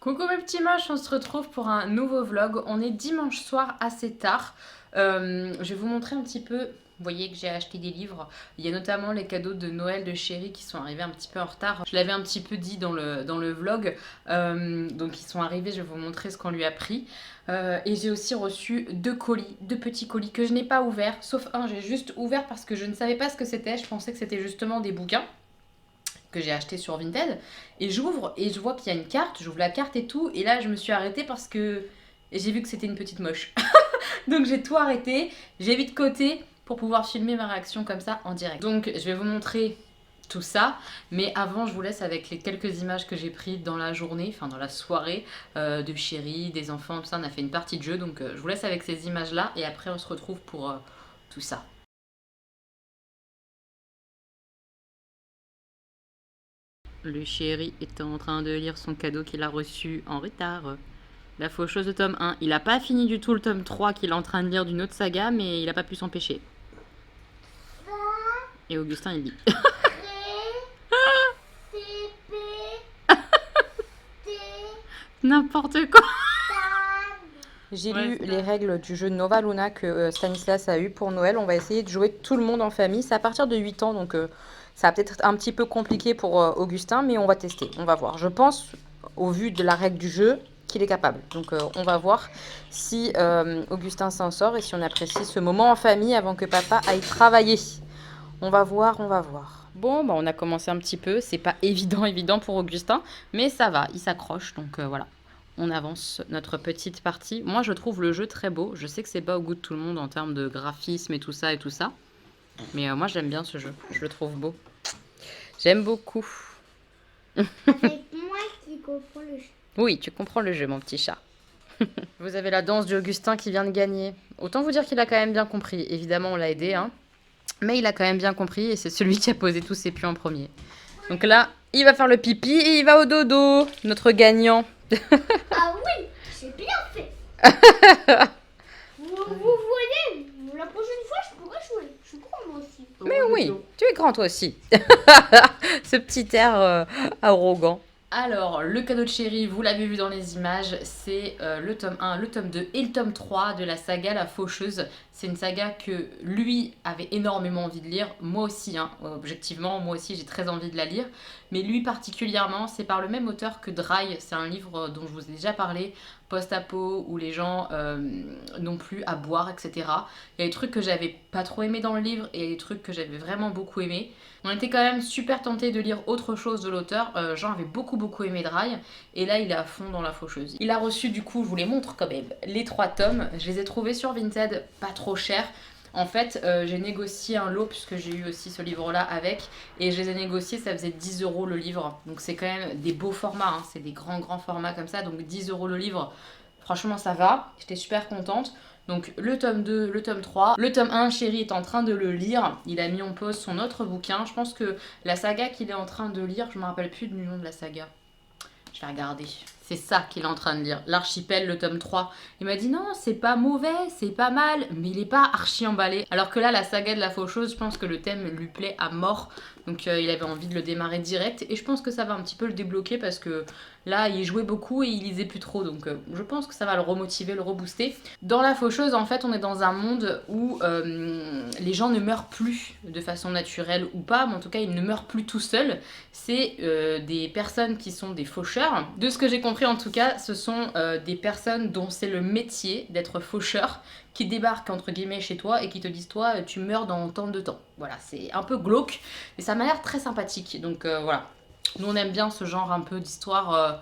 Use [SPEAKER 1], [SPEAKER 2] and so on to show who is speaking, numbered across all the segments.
[SPEAKER 1] Coucou mes petits moches, on se retrouve pour un nouveau vlog. On est dimanche soir assez tard. Je vais vous montrer un petit peu. Vous voyez que j'ai acheté des livres. Il y a notamment les cadeaux de Noël de Chérie qui sont arrivés un petit peu en retard. Je l'avais un petit peu dit dans le vlog. Donc ils sont arrivés, je vais vous montrer ce qu'on lui a pris. Et j'ai aussi reçu deux petits colis que je n'ai pas ouverts. Sauf un, j'ai juste ouvert parce que je ne savais pas ce que c'était. Je pensais que c'était justement des bouquins que j'ai acheté sur Vinted, et j'ouvre et je vois qu'il y a une carte, j'ouvre la carte et tout, et là je me suis arrêtée parce que j'ai vu que c'était une petite moche. Donc j'ai tout arrêté, j'ai mis de côté pour pouvoir filmer ma réaction comme ça en direct. Donc je vais vous montrer tout ça, mais avant je vous laisse avec les quelques images que j'ai prises dans la journée, enfin dans la soirée, de Chérie, des enfants, tout ça. On a fait une partie de jeu, donc je vous laisse avec ces images là et après on se retrouve pour tout ça. Le Chéri est en train de lire son cadeau qu'il a reçu en retard. La faucheuse de tome 1. Il n'a pas fini du tout le tome 3 qu'il est en train de lire d'une autre saga, mais il n'a pas pu s'empêcher. Et Augustin, il lit. N'importe quoi. J'ai lu les règles du jeu Nova Luna que Stanislas a eu pour Noël. On va essayer de jouer tout le monde en famille. C'est à partir de 8 ans, donc ça va peut-être être un petit peu compliqué pour Augustin, mais on va tester, on va voir. Je pense, au vu de la règle du jeu, qu'il est capable. Donc on va voir si Augustin s'en sort et si on apprécie ce moment en famille avant que papa aille travailler. On va voir, on va voir. Bon, bah on a commencé un petit peu. C'est pas évident pour Augustin, mais ça va, il s'accroche, donc voilà. On avance notre petite partie. Moi, je trouve le jeu très beau. Je sais que c'est pas au goût de tout le monde en termes de graphisme et tout ça et tout ça. Mais moi, j'aime bien ce jeu. Je le trouve beau. J'aime beaucoup.
[SPEAKER 2] Avec moi qui comprends le jeu.
[SPEAKER 1] Oui, tu comprends le jeu, mon petit chat. Vous avez la danse d'Augustin qui vient de gagner. Autant vous dire qu'il a quand même bien compris. Évidemment, on l'a aidé, hein. Mais il a quand même bien compris et c'est celui qui a posé tous ses pieds en premier. Donc là, il va faire le pipi et il va au dodo, notre gagnant.
[SPEAKER 2] Ah oui, c'est bien fait. vous voyez, la prochaine fois, je pourrais jouer. Je suis grand moi aussi.
[SPEAKER 1] Mais oui, tu es grand toi aussi. Ce petit air arrogant. Alors, le cadeau de Chérie, vous l'avez vu dans les images, c'est le tome 1, le tome 2 et le tome 3 de la saga La Faucheuse. C'est une saga que lui avait énormément envie de lire, moi aussi, hein, objectivement, moi aussi j'ai très envie de la lire. Mais lui particulièrement, c'est par le même auteur que Dry, c'est un livre dont je vous ai déjà parlé, post-apo, où les gens n'ont plus à boire, etc. Il y a des trucs que j'avais pas trop aimé dans le livre et des trucs que j'avais vraiment beaucoup aimé. On était quand même super tentés de lire autre chose de l'auteur. Jean avait beaucoup aimé Dry et là il est à fond dans La Faucheuse. Il a reçu, du coup, je vous les montre quand même, les 3 tomes. Je les ai trouvés sur Vinted pas trop chers. En fait, j'ai négocié un lot puisque j'ai eu aussi ce livre-là avec, et je les ai négociés, ça faisait 10 € le livre. Donc c'est quand même des beaux formats, hein. C'est des grands formats comme ça, donc 10 € le livre. Franchement, ça va. J'étais super contente. Donc le tome 2, le tome 3. Le tome 1, Chérie est en train de le lire. Il a mis en pause son autre bouquin. Je pense que la saga qu'il est en train de lire, je me rappelle plus du nom de la saga. Je vais regarder. C'est ça qu'il est en train de lire. L'Archipel, le tome 3. Il m'a dit non, c'est pas mauvais, c'est pas mal, mais il est pas archi emballé. Alors que là, la saga de la Faucheuse, je pense que le thème lui plaît à mort. Donc il avait envie de le démarrer direct. Et je pense que ça va un petit peu le débloquer parce que là, il jouait beaucoup et il lisait plus trop. Donc je pense que ça va le remotiver, le rebooster. Dans la Faucheuse, en fait, on est dans un monde où les gens ne meurent plus de façon naturelle ou pas, mais en tout cas, ils ne meurent plus tout seuls. C'est des personnes qui sont des faucheurs. De ce que j'ai compris, en tout cas, ce sont des personnes dont c'est le métier d'être faucheur, qui débarquent entre guillemets chez toi et qui te disent toi tu meurs dans tant de temps. Voilà, c'est un peu glauque, mais ça m'a l'air très sympathique. Donc voilà, nous on aime bien ce genre un peu d'histoire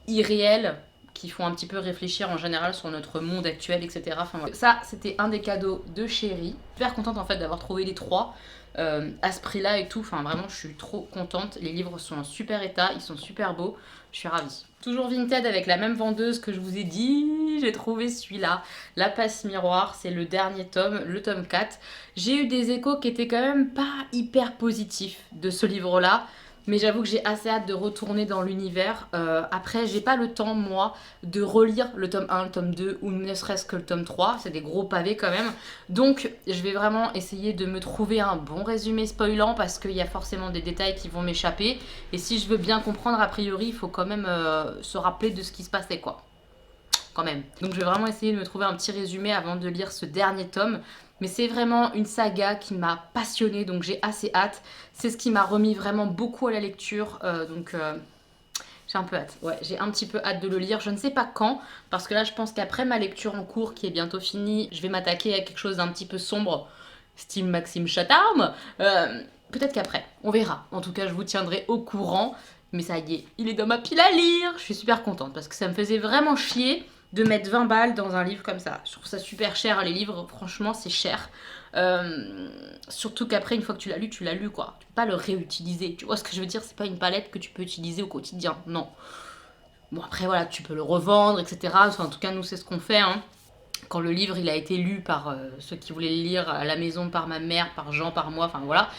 [SPEAKER 1] irréelle qui font un petit peu réfléchir en général sur notre monde actuel, etc. Enfin, voilà. Ça, c'était un des cadeaux de Chérie. Super contente en fait d'avoir trouvé les 3 à ce prix-là et tout. Enfin, vraiment, je suis trop contente. Les livres sont en super état, ils sont super beaux. Je suis ravie. Toujours Vinted avec la même vendeuse que je vous ai dit. J'ai trouvé celui-là. La Passe Miroir, c'est le dernier tome, le tome 4. J'ai eu des échos qui étaient quand même pas hyper positifs de ce livre-là. Mais j'avoue que j'ai assez hâte de retourner dans l'univers. Après, j'ai pas le temps, moi, de relire le tome 1, le tome 2 ou ne serait-ce que le tome 3. C'est des gros pavés quand même. Donc, je vais vraiment essayer de me trouver un bon résumé spoilant parce qu'il y a forcément des détails qui vont m'échapper. Et si je veux bien comprendre, a priori, il faut quand même se rappeler de ce qui se passait, quoi. Quand même. Donc, je vais vraiment essayer de me trouver un petit résumé avant de lire ce dernier tome. Mais c'est vraiment une saga qui m'a passionnée, donc j'ai assez hâte. C'est ce qui m'a remis vraiment beaucoup à la lecture, j'ai un peu hâte. Ouais, j'ai un petit peu hâte de le lire. Je ne sais pas quand, parce que là, je pense qu'après ma lecture en cours, qui est bientôt finie, je vais m'attaquer à quelque chose d'un petit peu sombre, style Maxime Chatham. Peut-être qu'après, on verra. En tout cas, je vous tiendrai au courant. Mais ça y est, il est dans ma pile à lire. Je suis super contente, parce que ça me faisait vraiment chier de mettre 20 balles dans un livre comme ça. Je trouve ça super cher, les livres, franchement, c'est cher. Surtout qu'après, une fois que tu l'as lu, quoi. Tu peux pas le réutiliser. Tu vois ce que je veux dire? C'est pas une palette que tu peux utiliser au quotidien, non. Bon, après, voilà, tu peux le revendre, etc. Enfin, en tout cas, nous, c'est ce qu'on fait, hein. Quand le livre, il a été lu par ceux qui voulaient le lire à la maison, par ma mère, par Jean, par moi, enfin voilà.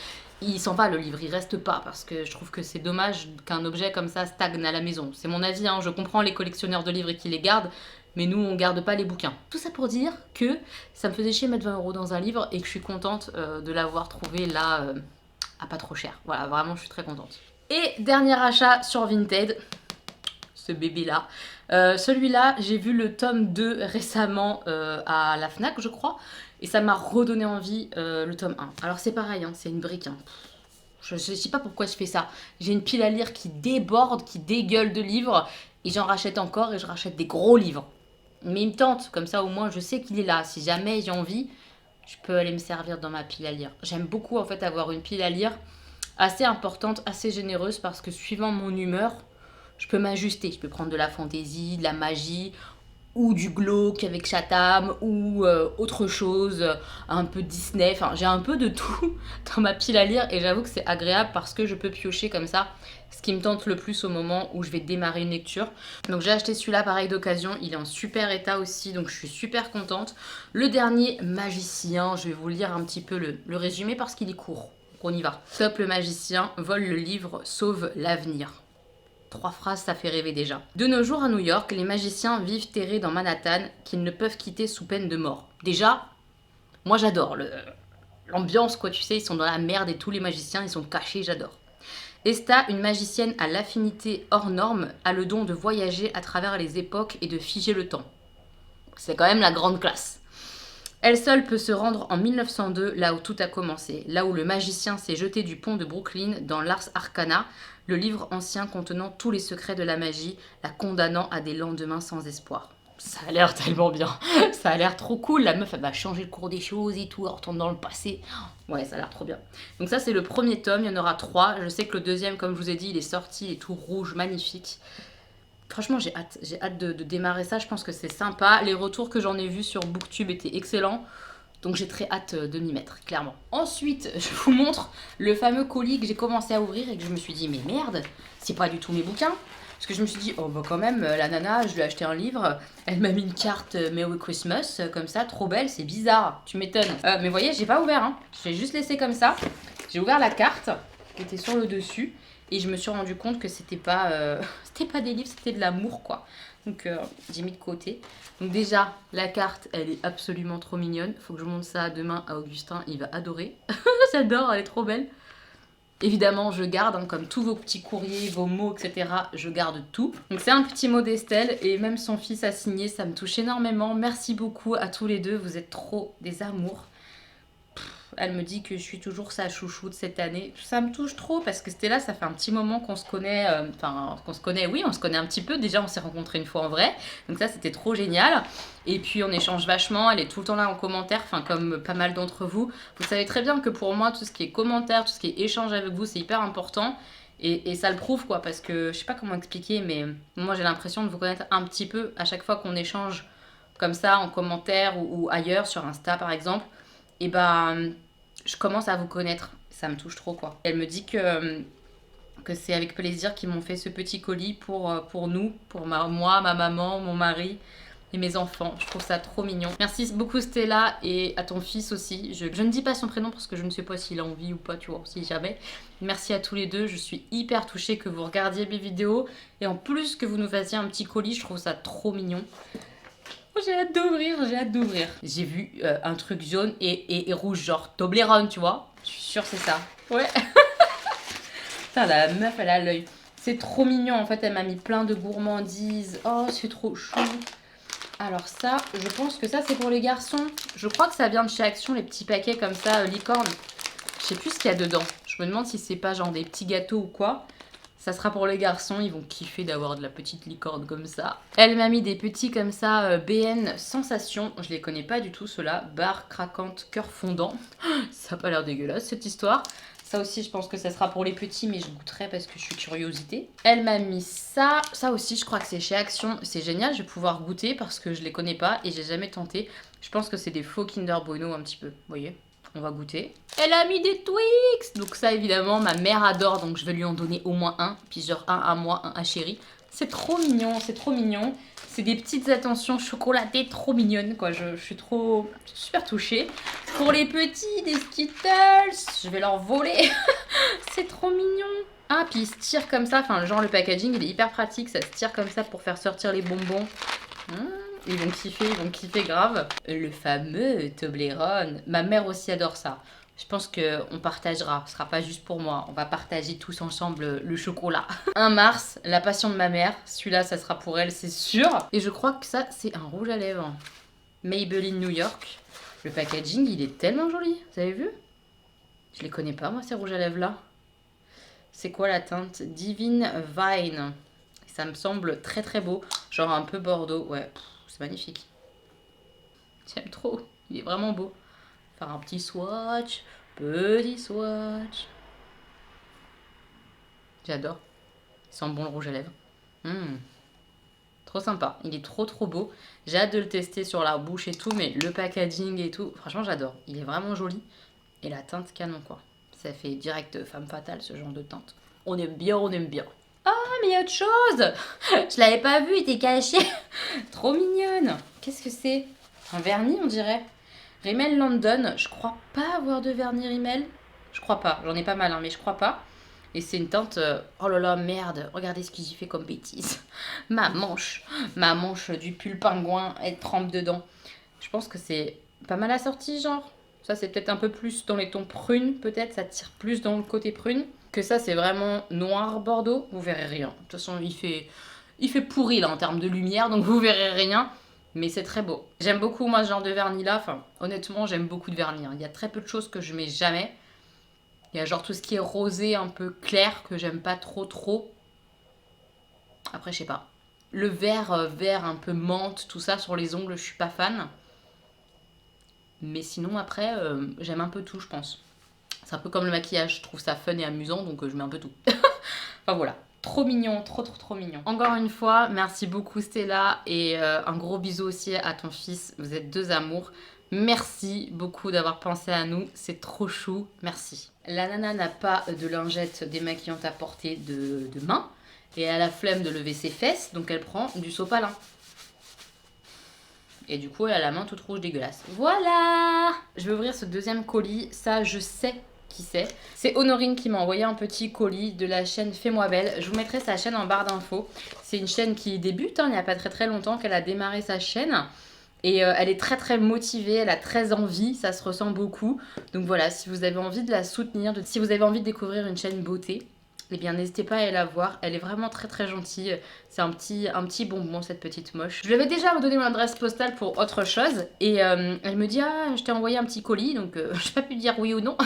[SPEAKER 1] Il s'en va le livre, il reste pas parce que je trouve que c'est dommage qu'un objet comme ça stagne à la maison. C'est mon avis, hein, je comprends les collectionneurs de livres et qui les gardent, mais nous on garde pas les bouquins. Tout ça pour dire que ça me faisait chier mettre 20 € dans un livre et que je suis contente de l'avoir trouvé là à pas trop cher. Voilà, vraiment je suis très contente. Et dernier achat sur Vinted, ce bébé là. Celui-là, j'ai vu le tome 2 récemment à la Fnac, je crois, et ça m'a redonné envie le tome 1. Alors c'est pareil, hein, c'est une brique. Hein. Je sais pas pourquoi je fais ça. J'ai une pile à lire qui déborde, qui dégueule de livres, et j'en rachète encore et je rachète des gros livres. Mais il me tente, comme ça au moins je sais qu'il est là. Si jamais j'ai envie, je peux aller me servir dans ma pile à lire. J'aime beaucoup en fait avoir une pile à lire assez importante, assez généreuse, parce que suivant mon humeur, je peux m'ajuster. Je peux prendre de la fantaisie, de la magie, ou du glauque avec Chatham, ou autre chose, un peu Disney. Enfin, j'ai un peu de tout dans ma pile à lire et j'avoue que c'est agréable parce que je peux piocher comme ça ce qui me tente le plus au moment où je vais démarrer une lecture. Donc j'ai acheté celui-là pareil d'occasion, il est en super état aussi, donc je suis super contente. Le dernier, Magicien, je vais vous lire un petit peu le résumé parce qu'il est court. Donc on y va. Top, le magicien vole le livre, sauve l'avenir. 3 phrases, ça fait rêver déjà. De nos jours à New York, les magiciens vivent terrés dans Manhattan qu'ils ne peuvent quitter sous peine de mort. Déjà, moi j'adore l'ambiance, quoi, tu sais, ils sont dans la merde et tous les magiciens, ils sont cachés, j'adore. Esta, une magicienne à l'affinité hors norme, a le don de voyager à travers les époques et de figer le temps. C'est quand même la grande classe. Elle seule peut se rendre en 1902, là où tout a commencé, là où le magicien s'est jeté du pont de Brooklyn dans l'Ars Arcana, le livre ancien contenant tous les secrets de la magie, la condamnant à des lendemains sans espoir. Ça a l'air tellement bien, ça a l'air trop cool, la meuf elle va changer le cours des choses et tout, elle retourne dans le passé. Ouais, ça a l'air trop bien. Donc ça c'est le premier tome, il y en aura 3, je sais que le deuxième, comme je vous ai dit, il est sorti, il est tout rouge, magnifique. Franchement, j'ai hâte de démarrer ça, je pense que c'est sympa. Les retours que j'en ai vus sur Booktube étaient excellents, donc j'ai très hâte de m'y mettre, clairement. Ensuite, je vous montre le fameux colis que j'ai commencé à ouvrir et que je me suis dit, mais merde, c'est pas du tout mes bouquins. Parce que je me suis dit, oh bah quand même, la nana, je lui ai acheté un livre, elle m'a mis une carte Merry Christmas, comme ça, trop belle, c'est bizarre, tu m'étonnes. Mais vous voyez, j'ai pas ouvert, hein. Je l'ai juste laissé comme ça. J'ai ouvert la carte qui était sur le dessus. Et je me suis rendu compte que c'était pas des livres, c'était de l'amour, quoi. Donc j'ai mis de côté. Donc déjà, la carte, elle est absolument trop mignonne. Faut que je montre ça demain à Augustin, il va adorer. J'adore, elle est trop belle. Évidemment, je garde, hein, comme tous vos petits courriers, vos mots, etc. Je garde tout. Donc c'est un petit mot d'Estelle et même son fils a signé, ça me touche énormément. Merci beaucoup à tous les deux, vous êtes trop des amours. Elle me dit que je suis toujours sa chouchoute cette année. Ça me touche trop parce que Stella, ça fait un petit moment qu'on se connaît. Oui, on se connaît un petit peu. Déjà, on s'est rencontrés une fois en vrai. Donc ça, c'était trop génial. Et puis, on échange vachement. Elle est tout le temps là en commentaire, enfin, comme pas mal d'entre vous. Vous savez très bien que pour moi, tout ce qui est commentaire, tout ce qui est échange avec vous, c'est hyper important. Et ça le prouve, quoi, parce que je sais pas comment expliquer, mais moi, j'ai l'impression de vous connaître un petit peu à chaque fois qu'on échange comme ça, en commentaire ou ailleurs, sur Insta, par exemple. Et ben, je commence à vous connaître. Ça me touche trop, quoi. Elle me dit que c'est avec plaisir qu'ils m'ont fait ce petit colis pour nous, pour moi, ma maman, mon mari. et mes enfants. Je trouve ça trop mignon. Merci beaucoup Stella et à ton fils aussi. Je ne dis pas son prénom parce que je ne sais pas s'il a envie ou pas, tu vois, si jamais. Merci à tous les deux. Je suis hyper touchée que vous regardiez mes vidéos et en plus que vous nous fassiez un petit colis. Je trouve ça trop mignon. Oh, j'ai hâte d'ouvrir, j'ai hâte d'ouvrir. J'ai vu un truc jaune et rouge, genre Toblerone, tu vois. Je suis sûre c'est ça. Ouais. Putain, la meuf, elle a l'œil. C'est trop mignon, en fait, elle m'a mis plein de gourmandises. Oh, c'est trop chou. Alors ça, je pense que ça, c'est pour les garçons. Je crois que ça vient de chez Action, les petits paquets comme ça, licorne. Je sais plus ce qu'il y a dedans. Je me demande si c'est pas genre des petits gâteaux ou quoi. Ça sera pour les garçons, ils vont kiffer d'avoir de la petite licorne comme ça. Elle m'a mis des petits comme ça, BN Sensation. Je les connais pas du tout, ceux-là. Barre craquante, cœur fondant. Ça a pas l'air dégueulasse, cette histoire. Ça aussi, je pense que ça sera pour les petits, mais je goûterai parce que je suis curiosité. Elle m'a mis ça. Ça aussi, je crois que c'est chez Action. C'est génial, je vais pouvoir goûter parce que je les connais pas et j'ai jamais tenté. Je pense que c'est des faux Kinder Bueno un petit peu. Vous voyez ? On va goûter. Elle a mis des Twix. Donc ça, évidemment, ma mère adore. Donc je vais lui en donner au moins un. Puis genre un à moi, un à Chérie. C'est trop mignon, c'est trop mignon. C'est des petites attentions chocolatées trop mignonnes, quoi. Je suis super touchée. Pour les petits, des Skittles. Je vais leur voler. C'est trop mignon. Ah, puis ils se tirent comme ça. Enfin, genre le packaging, il est hyper pratique. Ça se tire comme ça pour faire sortir les bonbons. Ils vont kiffer grave. Le fameux Toblerone. Ma mère aussi adore ça. Je pense qu'on partagera, ce sera pas juste pour moi. On va partager tous ensemble le chocolat. 1 mars, la passion de ma mère. Celui-là, ça sera pour elle, c'est sûr. Et je crois que ça, c'est un rouge à lèvres. Maybelline New York. Le packaging, il est tellement joli. Vous avez vu? Je les connais pas, moi, ces rouges à lèvres-là. C'est quoi la teinte? Divine Vine. Ça me semble très très beau. Genre un peu bordeaux. Ouais, c'est magnifique. J'aime trop. Il est vraiment beau. Faire un petit swatch. Petit swatch. J'adore. Il sent bon le rouge à lèvres. Trop sympa. Il est trop trop beau. J'ai hâte de le tester sur la bouche et tout. Mais le packaging et tout, franchement j'adore. Il est vraiment joli. Et la teinte canon quoi. Ça fait direct femme fatale ce genre de teinte. On aime bien, on aime bien. Ah, mais il y a autre chose. Je l'avais pas vu, il était caché. Trop mignonne. Qu'est-ce que c'est? Un vernis, on dirait. Rimmel London. Je crois pas avoir de vernis Rimmel. Je crois pas. J'en ai pas mal, hein, mais je crois pas. Et c'est une teinte... oh là là, merde. Regardez ce que j'ai fait comme bêtise. Ma manche du pull pingouin, elle trempe dedans. Je pense que c'est pas mal assorti, genre. Ça, c'est peut-être un peu plus dans les tons prunes, peut-être. Ça tire plus dans le côté prune. Que ça, c'est vraiment noir bordeaux. Vous verrez rien. De toute façon, il fait pourri, là, en termes de lumière. Donc, vous verrez rien. Mais c'est très beau. J'aime beaucoup, moi, ce genre de vernis-là. Enfin, honnêtement, j'aime beaucoup de vernis. Il y a très peu de choses que je mets jamais. Il y a genre tout ce qui est rosé, un peu clair, que j'aime pas trop. Après, je sais pas. Le vert un peu menthe, tout ça, sur les ongles, je suis pas fan. Mais sinon, après, j'aime un peu tout, je pense. C'est un peu comme le maquillage. Je trouve ça fun et amusant, donc je mets un peu tout. Enfin, voilà. Trop mignon, trop mignon. Encore une fois, merci beaucoup Stella et un gros bisou aussi à ton fils. Vous êtes deux amours. Merci beaucoup d'avoir pensé à nous. C'est trop chou. Merci. La nana n'a pas de lingette démaquillante à portée de main et elle a la flemme de lever ses fesses, donc elle prend du sopalin. Et du coup, elle a la main toute rouge dégueulasse. Voilà! Je vais ouvrir ce deuxième colis. Ça, je sais qui c'est. C'est Honorine qui m'a envoyé un petit colis de la chaîne Fais-moi belle. Je vous mettrai sa chaîne en barre d'infos. C'est une chaîne qui débute, hein, il n'y a pas très longtemps qu'elle a démarré sa chaîne. Et elle est très motivée, elle a très envie, ça se ressent beaucoup. Donc voilà, si vous avez envie de la soutenir, si vous avez envie de découvrir une chaîne beauté, eh bien n'hésitez pas à aller la voir, elle est vraiment très gentille. C'est un petit bonbon cette petite moche. Je lui avais déjà donné mon adresse postale pour autre chose et elle me dit ah je t'ai envoyé un petit colis donc je n'ai pas pu dire oui ou non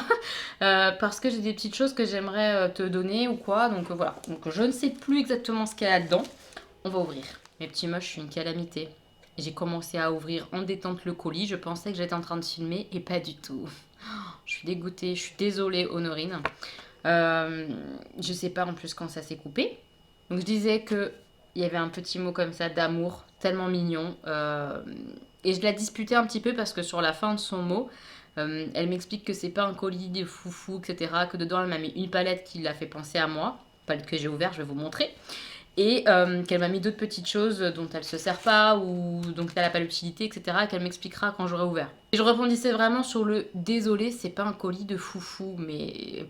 [SPEAKER 1] parce que j'ai des petites choses que j'aimerais te donner ou quoi donc voilà. Donc je ne sais plus exactement ce qu'il y a là-dedans. On va ouvrir. Mes petits moches, je suis une calamité. J'ai commencé à ouvrir en détente le colis, je pensais que j'étais en train de filmer et pas du tout. Je suis dégoûtée, je suis désolée Honorine. Je sais pas en plus quand ça s'est coupé. Donc je disais que il y avait un petit mot comme ça d'amour, tellement mignon. Et je la disputais un petit peu parce que sur la fin de son mot, elle m'explique que c'est pas un colis de foufou, etc. Que dedans elle m'a mis une palette qui l'a fait penser à moi. Palette que j'ai ouverte, je vais vous montrer. Et qu'elle m'a mis d'autres petites choses dont elle se sert pas ou dont elle n'a pas l'utilité, etc. qu'elle m'expliquera quand j'aurai ouvert. Et je rebondissais vraiment sur le désolé, c'est pas un colis de foufou, mais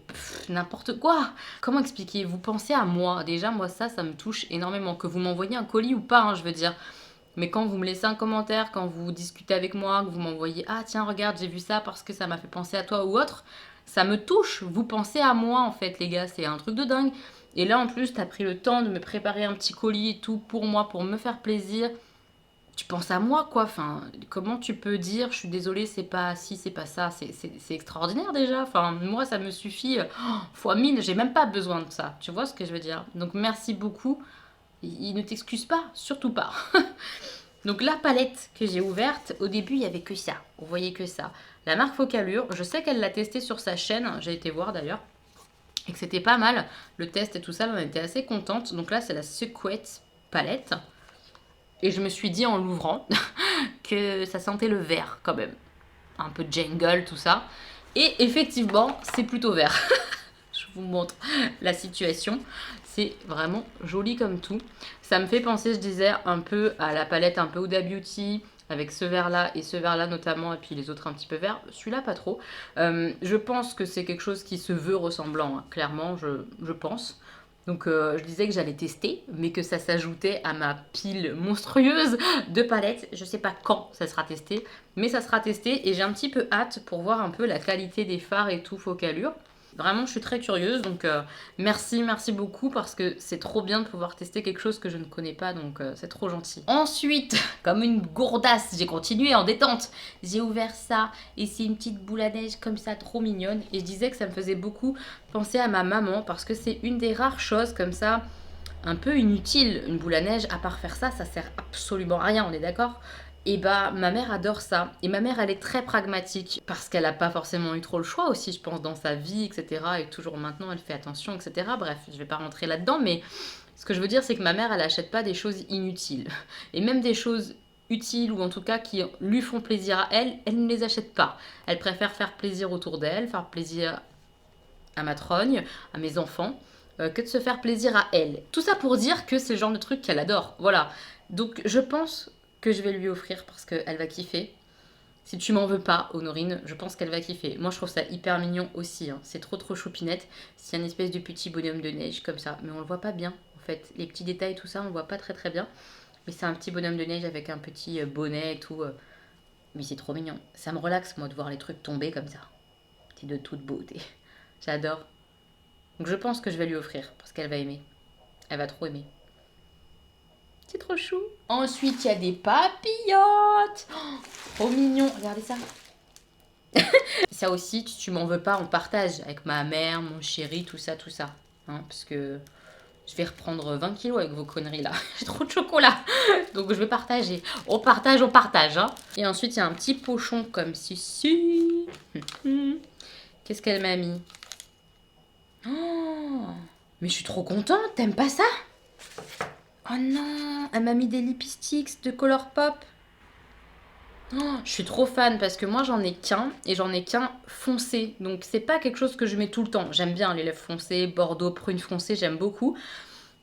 [SPEAKER 1] n'importe quoi. Comment expliquer? Vous pensez à moi. Déjà, moi, ça me touche énormément. Que vous m'envoyiez un colis ou pas, hein, je veux dire. Mais quand vous me laissez un commentaire, quand vous discutez avec moi, que vous m'envoyez « Ah tiens, regarde, j'ai vu ça parce que ça m'a fait penser à toi » ou autre, ça me touche. Vous pensez à moi, en fait, les gars. C'est un truc de dingue. Et là, en plus, t'as pris le temps de me préparer un petit colis et tout pour moi, pour me faire plaisir. Tu penses à moi, quoi. Enfin, comment tu peux dire, je suis désolée, c'est pas ci, c'est pas ça. C'est extraordinaire, déjà. Enfin, moi, ça me suffit fois 1000. J'ai même pas besoin de ça. Tu vois ce que je veux dire? Donc, merci beaucoup. Il ne t'excuse pas, surtout pas. Donc, la palette que j'ai ouverte, au début, il y avait que ça. Vous voyez que ça. La marque Focallure, je sais qu'elle l'a testée sur sa chaîne. J'ai été voir, d'ailleurs. Et que c'était pas mal, le test et tout ça, on était assez contente. Donc là, c'est la Secret palette. Et je me suis dit en l'ouvrant que ça sentait le vert quand même. Un peu de jungle, tout ça. Et effectivement, c'est plutôt vert. Je vous montre la situation. C'est vraiment joli comme tout. Ça me fait penser, je disais, un peu à la palette un peu Huda Beauty, avec ce vert-là et ce vert-là notamment, et puis les autres un petit peu verts. Celui-là, pas trop. Je pense que c'est quelque chose qui se veut ressemblant, hein. Clairement, je pense. Donc je disais que j'allais tester, mais que ça s'ajoutait à ma pile monstrueuse de palettes. Je sais pas quand ça sera testé, mais ça sera testé et j'ai un petit peu hâte pour voir un peu la qualité des fards et tout Focallure. Vraiment, je suis très curieuse, donc merci beaucoup parce que c'est trop bien de pouvoir tester quelque chose que je ne connais pas, donc c'est trop gentil. Ensuite, comme une gourdasse, j'ai continué en détente. J'ai ouvert ça et c'est une petite boule à neige comme ça, trop mignonne. Et je disais que ça me faisait beaucoup penser à ma maman parce que c'est une des rares choses comme ça, un peu inutile. Une boule à neige, à part faire ça, ça sert absolument à rien, on est d'accord ? Et bah ma mère adore ça. Et ma mère elle est très pragmatique parce qu'elle n'a pas forcément eu trop le choix aussi je pense dans sa vie etc. Et toujours maintenant elle fait attention etc. Bref je vais pas rentrer là-dedans mais ce que je veux dire c'est que ma mère elle achète pas des choses inutiles. Et même des choses utiles ou en tout cas qui lui font plaisir à elle, elle ne les achète pas. Elle préfère faire plaisir autour d'elle, faire plaisir à ma trogne, à mes enfants, que de se faire plaisir à elle. Tout ça pour dire que c'est le genre de truc qu'elle adore. Voilà. Donc je pense que je vais lui offrir parce qu'elle va kiffer. Si tu m'en veux pas, Honorine, je pense qu'elle va kiffer. Moi, je trouve ça hyper mignon aussi. Hein. C'est trop choupinette. C'est un espèce de petit bonhomme de neige comme ça. Mais on le voit pas bien, en fait. Les petits détails, tout ça, on le voit pas très bien. Mais c'est un petit bonhomme de neige avec un petit bonnet et tout. Mais c'est trop mignon. Ça me relaxe, moi, de voir les trucs tomber comme ça. C'est de toute beauté. J'adore. Donc je pense que je vais lui offrir parce qu'elle va aimer. Elle va trop aimer. C'est trop chou. Ensuite, il y a des papillotes. Oh, trop mignon. Regardez ça. Ça aussi, tu m'en veux pas, on partage avec ma mère, mon chéri, tout ça. Hein, parce que je vais reprendre 20 kilos avec vos conneries là. J'ai trop de chocolat. Donc je vais partager. On partage. Hein. Et ensuite, il y a un petit pochon comme ceci. Qu'est-ce qu'elle m'a mis? Oh, mais je suis trop contente. T'aimes pas ça? Oh non, elle m'a mis des lipsticks de Colourpop. Oh, je suis trop fan parce que moi j'en ai qu'un et j'en ai qu'un foncé. Donc c'est pas quelque chose que je mets tout le temps. J'aime bien les lèvres foncées, bordeaux, prune foncée, j'aime beaucoup.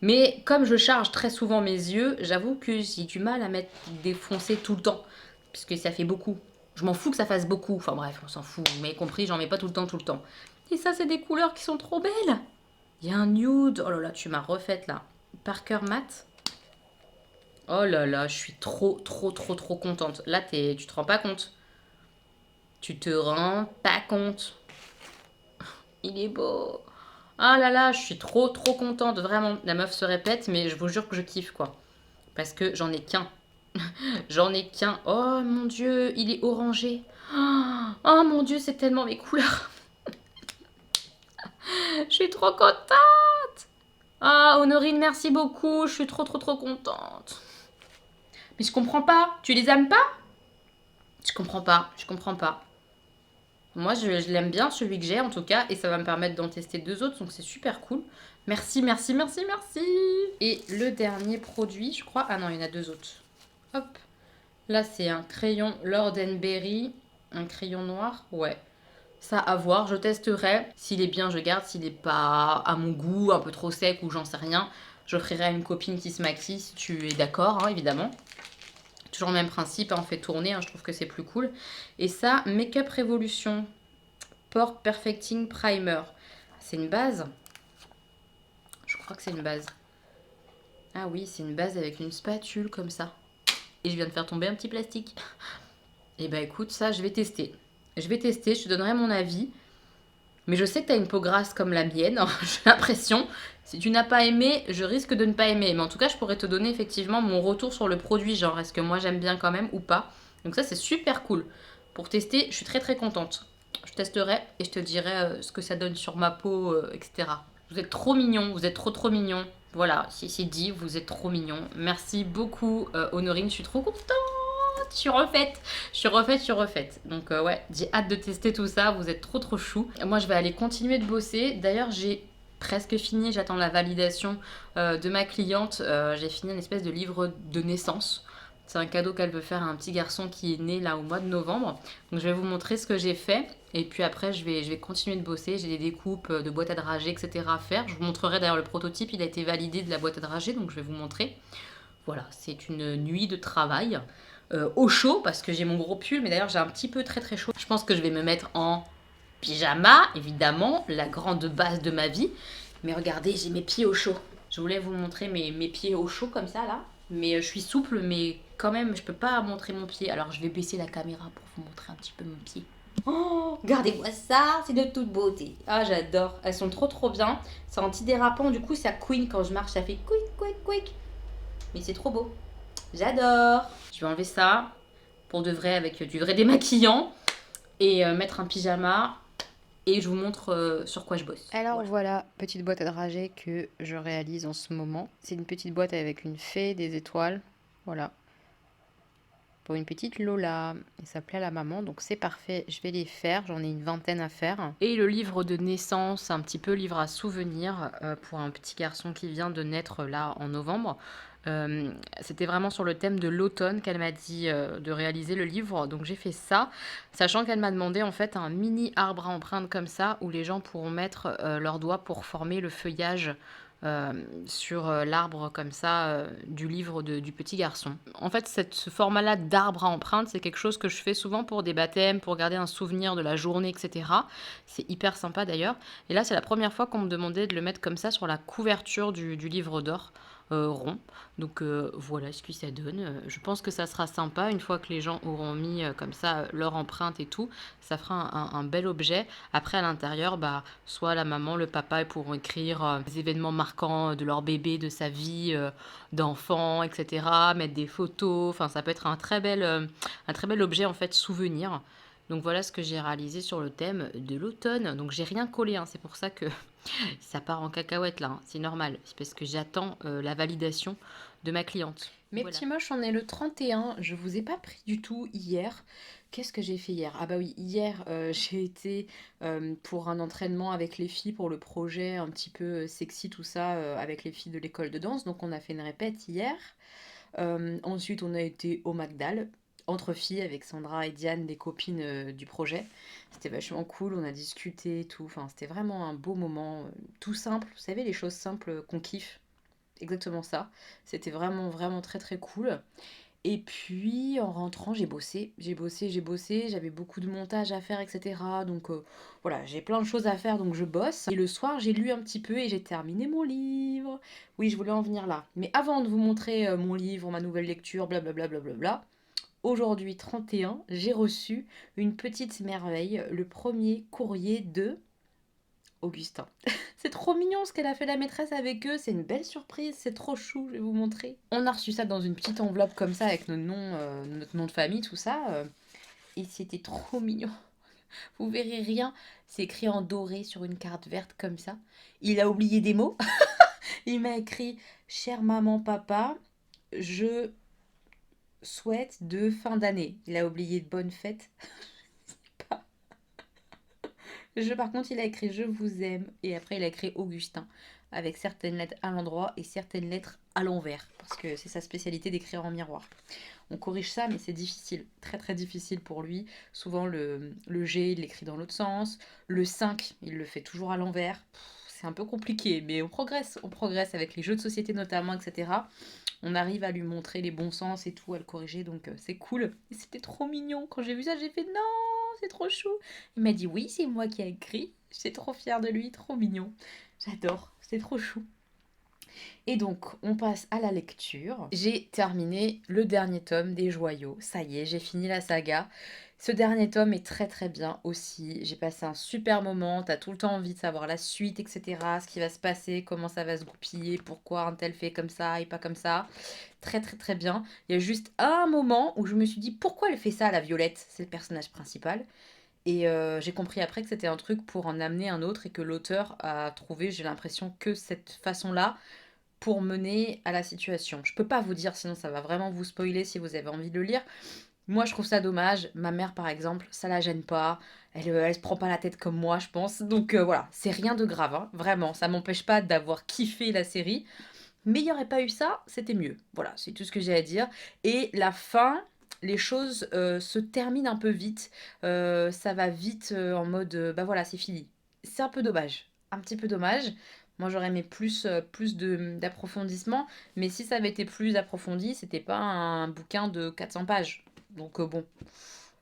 [SPEAKER 1] Mais comme je charge très souvent mes yeux, j'avoue que j'ai du mal à mettre des foncés tout le temps. Puisque ça fait beaucoup. Je m'en fous que ça fasse beaucoup. Enfin bref, on s'en fout. Vous m'avez compris, j'en mets pas tout le temps. Et ça, c'est des couleurs qui sont trop belles. Il y a un nude. Oh là là, tu m'as refaite là. Parker Matte. Oh là là, je suis trop contente. Là, tu te rends pas compte. Tu te rends pas compte. Il est beau. Ah là là, je suis trop contente. Vraiment, la meuf se répète, mais je vous jure que je kiffe, quoi. Parce que j'en ai qu'un. J'en ai qu'un. Oh mon Dieu, il est orangé. Oh mon Dieu, c'est tellement mes couleurs. Je suis trop contente. Ah, Honorine, merci beaucoup. Je suis trop contente. Mais je comprends pas. Tu les aimes pas? Je comprends pas. Moi, je l'aime bien, celui que j'ai en tout cas. Et ça va me permettre d'en tester 2 autres. Donc, c'est super cool. Merci. Et le dernier produit, je crois... Ah non, il y en a 2 autres. Hop. Là, c'est un crayon Lord Berry. Un crayon noir. Ouais. Ça à voir. Je testerai. S'il est bien, je garde. S'il n'est pas à mon goût, un peu trop sec ou j'en sais rien... J'offrirai à une copine qui se maquille si tu es d'accord, hein, évidemment. Toujours le même principe, hein, on fait tourner, hein, je trouve que c'est plus cool. Et ça, Makeup Revolution Pore Perfecting Primer. C'est une base. Je crois que c'est une base. Ah oui, c'est une base avec une spatule comme ça. Et je viens de faire tomber un petit plastique. Et bah écoute, ça je vais tester. Je vais tester, je te donnerai mon avis. Mais je sais que tu as une peau grasse comme la mienne, hein, j'ai l'impression. Si tu n'as pas aimé, je risque de ne pas aimer. Mais en tout cas, je pourrais te donner effectivement mon retour sur le produit, genre est-ce que moi j'aime bien quand même ou pas. Donc ça, c'est super cool. Pour tester, je suis très très contente. Je testerai et je te dirai ce que ça donne sur ma peau, etc. Vous êtes trop mignons, vous êtes trop mignons. Voilà, c'est dit, vous êtes trop mignons. Merci beaucoup, Honorine, je suis trop contente. Je suis refaite. Donc ouais, j'ai hâte de tester tout ça, vous êtes trop chou. Moi je vais aller continuer de bosser. D'ailleurs j'ai presque fini, j'attends la validation de ma cliente. J'ai fini une espèce de livre de naissance. C'est un cadeau qu'elle veut faire à un petit garçon qui est né là au mois de novembre. Donc je vais vous montrer ce que j'ai fait. Et puis après je vais continuer de bosser. J'ai des découpes de boîtes à dragées, etc. à faire. Je vous montrerai d'ailleurs le prototype, il a été validé de la boîte à dragées, donc je vais vous montrer. Voilà, c'est une nuit de travail. Au chaud parce que j'ai mon gros pull, mais d'ailleurs j'ai un petit peu très chaud. Je pense que je vais me mettre en pyjama, évidemment, la grande base de ma vie. Mais regardez, j'ai mes pieds au chaud. Je voulais vous montrer mes pieds au chaud comme ça là. Mais je suis souple, mais quand même, je peux pas montrer mon pied. Alors je vais baisser la caméra pour vous montrer un petit peu mon pied. Oh, regardez-moi ça, c'est de toute beauté. Ah, j'adore. Elles sont trop bien. C'est anti-dérapant, du coup ça couine quand je marche, ça fait quick. Mais c'est trop beau. J'adore. Je vais enlever ça pour de vrai avec du vrai démaquillant et mettre un pyjama et je vous montre sur quoi je bosse. Alors voilà, petite boîte à dragées que je réalise en ce moment. C'est une petite boîte avec une fée, des étoiles. Voilà. Pour une petite Lola. Et ça plaît à la maman, donc c'est parfait. Je vais les faire, j'en ai une vingtaine à faire. Et le livre de naissance, un petit peu livre à souvenir pour un petit garçon qui vient de naître là en novembre. C'était vraiment sur le thème de l'automne qu'elle m'a dit de réaliser le livre, donc j'ai fait ça, sachant qu'elle m'a demandé en fait un mini arbre à empreinte comme ça où les gens pourront mettre leurs doigts pour former le feuillage sur l'arbre comme ça du livre du petit garçon. En fait, ce format-là d'arbre à empreinte, c'est quelque chose que je fais souvent pour des baptêmes, pour garder un souvenir de la journée, etc. C'est hyper sympa d'ailleurs. Et là, c'est la première fois qu'on me demandait de le mettre comme ça sur la couverture du livre d'or. Rond. Donc voilà ce que ça donne. Je pense que ça sera sympa une fois que les gens auront mis comme ça leur empreinte et tout. Ça fera un bel objet. Après à l'intérieur, bah, soit la maman, le papa ils pourront écrire des événements marquants de leur bébé, de sa vie d'enfant, etc. Mettre des photos. Enfin ça peut être un très bel objet en fait souvenir. Donc voilà ce que j'ai réalisé sur le thème de l'automne. Donc j'ai rien collé, hein, c'est pour ça que ça part en cacahuète là, hein. C'est normal. C'est parce que j'attends la validation de ma cliente. Mes voilà. Petits moches, on est le 31. Je vous ai pas pris du tout hier. Qu'est-ce que j'ai fait hier? Ah bah oui, hier j'ai été pour un entraînement avec les filles pour le projet un petit peu sexy tout ça avec les filles de l'école de danse. Donc on a fait une répète hier. Ensuite on a été au Magdal entre filles avec Sandra et Diane, des copines du projet. C'était vachement cool, on a discuté et tout. Enfin, c'était vraiment un beau moment, tout simple. Vous savez, les choses simples qu'on kiffe. Exactement ça. C'était vraiment très cool. Et puis, en rentrant, j'ai bossé. J'avais beaucoup de montage à faire, etc. Donc, voilà, j'ai plein de choses à faire, donc je bosse. Et le soir, j'ai lu un petit peu et j'ai terminé mon livre. Oui, je voulais en venir là. Mais avant de vous montrer mon livre, ma nouvelle lecture, blablabla, aujourd'hui 31, j'ai reçu une petite merveille, le premier courrier de Augustin. C'est trop mignon ce qu'elle a fait la maîtresse avec eux, c'est une belle surprise, c'est trop chou, je vais vous montrer. On a reçu ça dans une petite enveloppe comme ça avec nos noms, notre nom de famille, tout ça. Et c'était trop mignon. Vous verrez rien, c'est écrit en doré sur une carte verte comme ça. Il a oublié des mots. Il m'a écrit « Chère maman, papa, je souhaite de fin d'année ». Il a oublié de bonne fête. Par contre, il a écrit je vous aime et après il a écrit Augustin avec certaines lettres à l'endroit et certaines lettres à l'envers parce que c'est sa spécialité d'écrire en miroir. On corrige ça, mais c'est difficile, très difficile pour lui. Souvent le G, il l'écrit dans l'autre sens. Le 5, il le fait toujours à l'envers. c'est un peu compliqué, mais on progresse avec les jeux de société notamment, etc. On arrive à lui montrer les bons sens et tout, à le corriger, donc c'est cool. Et c'était trop mignon. Quand j'ai vu ça, j'ai fait non, c'est trop chou. Il m'a dit oui, c'est moi qui ai écrit. J'étais trop fière de lui, trop mignon. J'adore, c'est trop chou. Et donc, on passe à la lecture. J'ai terminé le dernier tome des Joyaux. Ça y est, j'ai fini la saga. Ce dernier tome est très très bien aussi. J'ai passé un super moment. T'as tout le temps envie de savoir la suite, etc. Ce qui va se passer, comment ça va se goupiller, pourquoi un tel fait comme ça et pas comme ça. Très très très bien. Il y a juste un moment où je me suis dit pourquoi elle fait ça, la Violette. C'est le personnage principal. Et j'ai compris après que c'était un truc pour en amener un autre et que l'auteur a trouvé, j'ai l'impression, que cette façon-là pour mener à la situation. Je peux pas vous dire, sinon ça va vraiment vous spoiler si vous avez envie de le lire. Moi, je trouve ça dommage. Ma mère, par exemple, ça la gêne pas. Elle se prend pas la tête comme moi, je pense. Donc voilà, c'est rien de grave, hein. Vraiment. Ça m'empêche pas d'avoir kiffé la série. Mais il n'y aurait pas eu ça, c'était mieux. Voilà, c'est tout ce que j'ai à dire. Et la fin, les choses se terminent un peu vite. Ça va vite en mode, bah voilà, c'est fini. C'est un peu dommage. Un petit peu dommage. Moi, j'aurais aimé plus d'approfondissement. Mais si ça avait été plus approfondi, c'était pas un bouquin de 400 pages. Donc bon,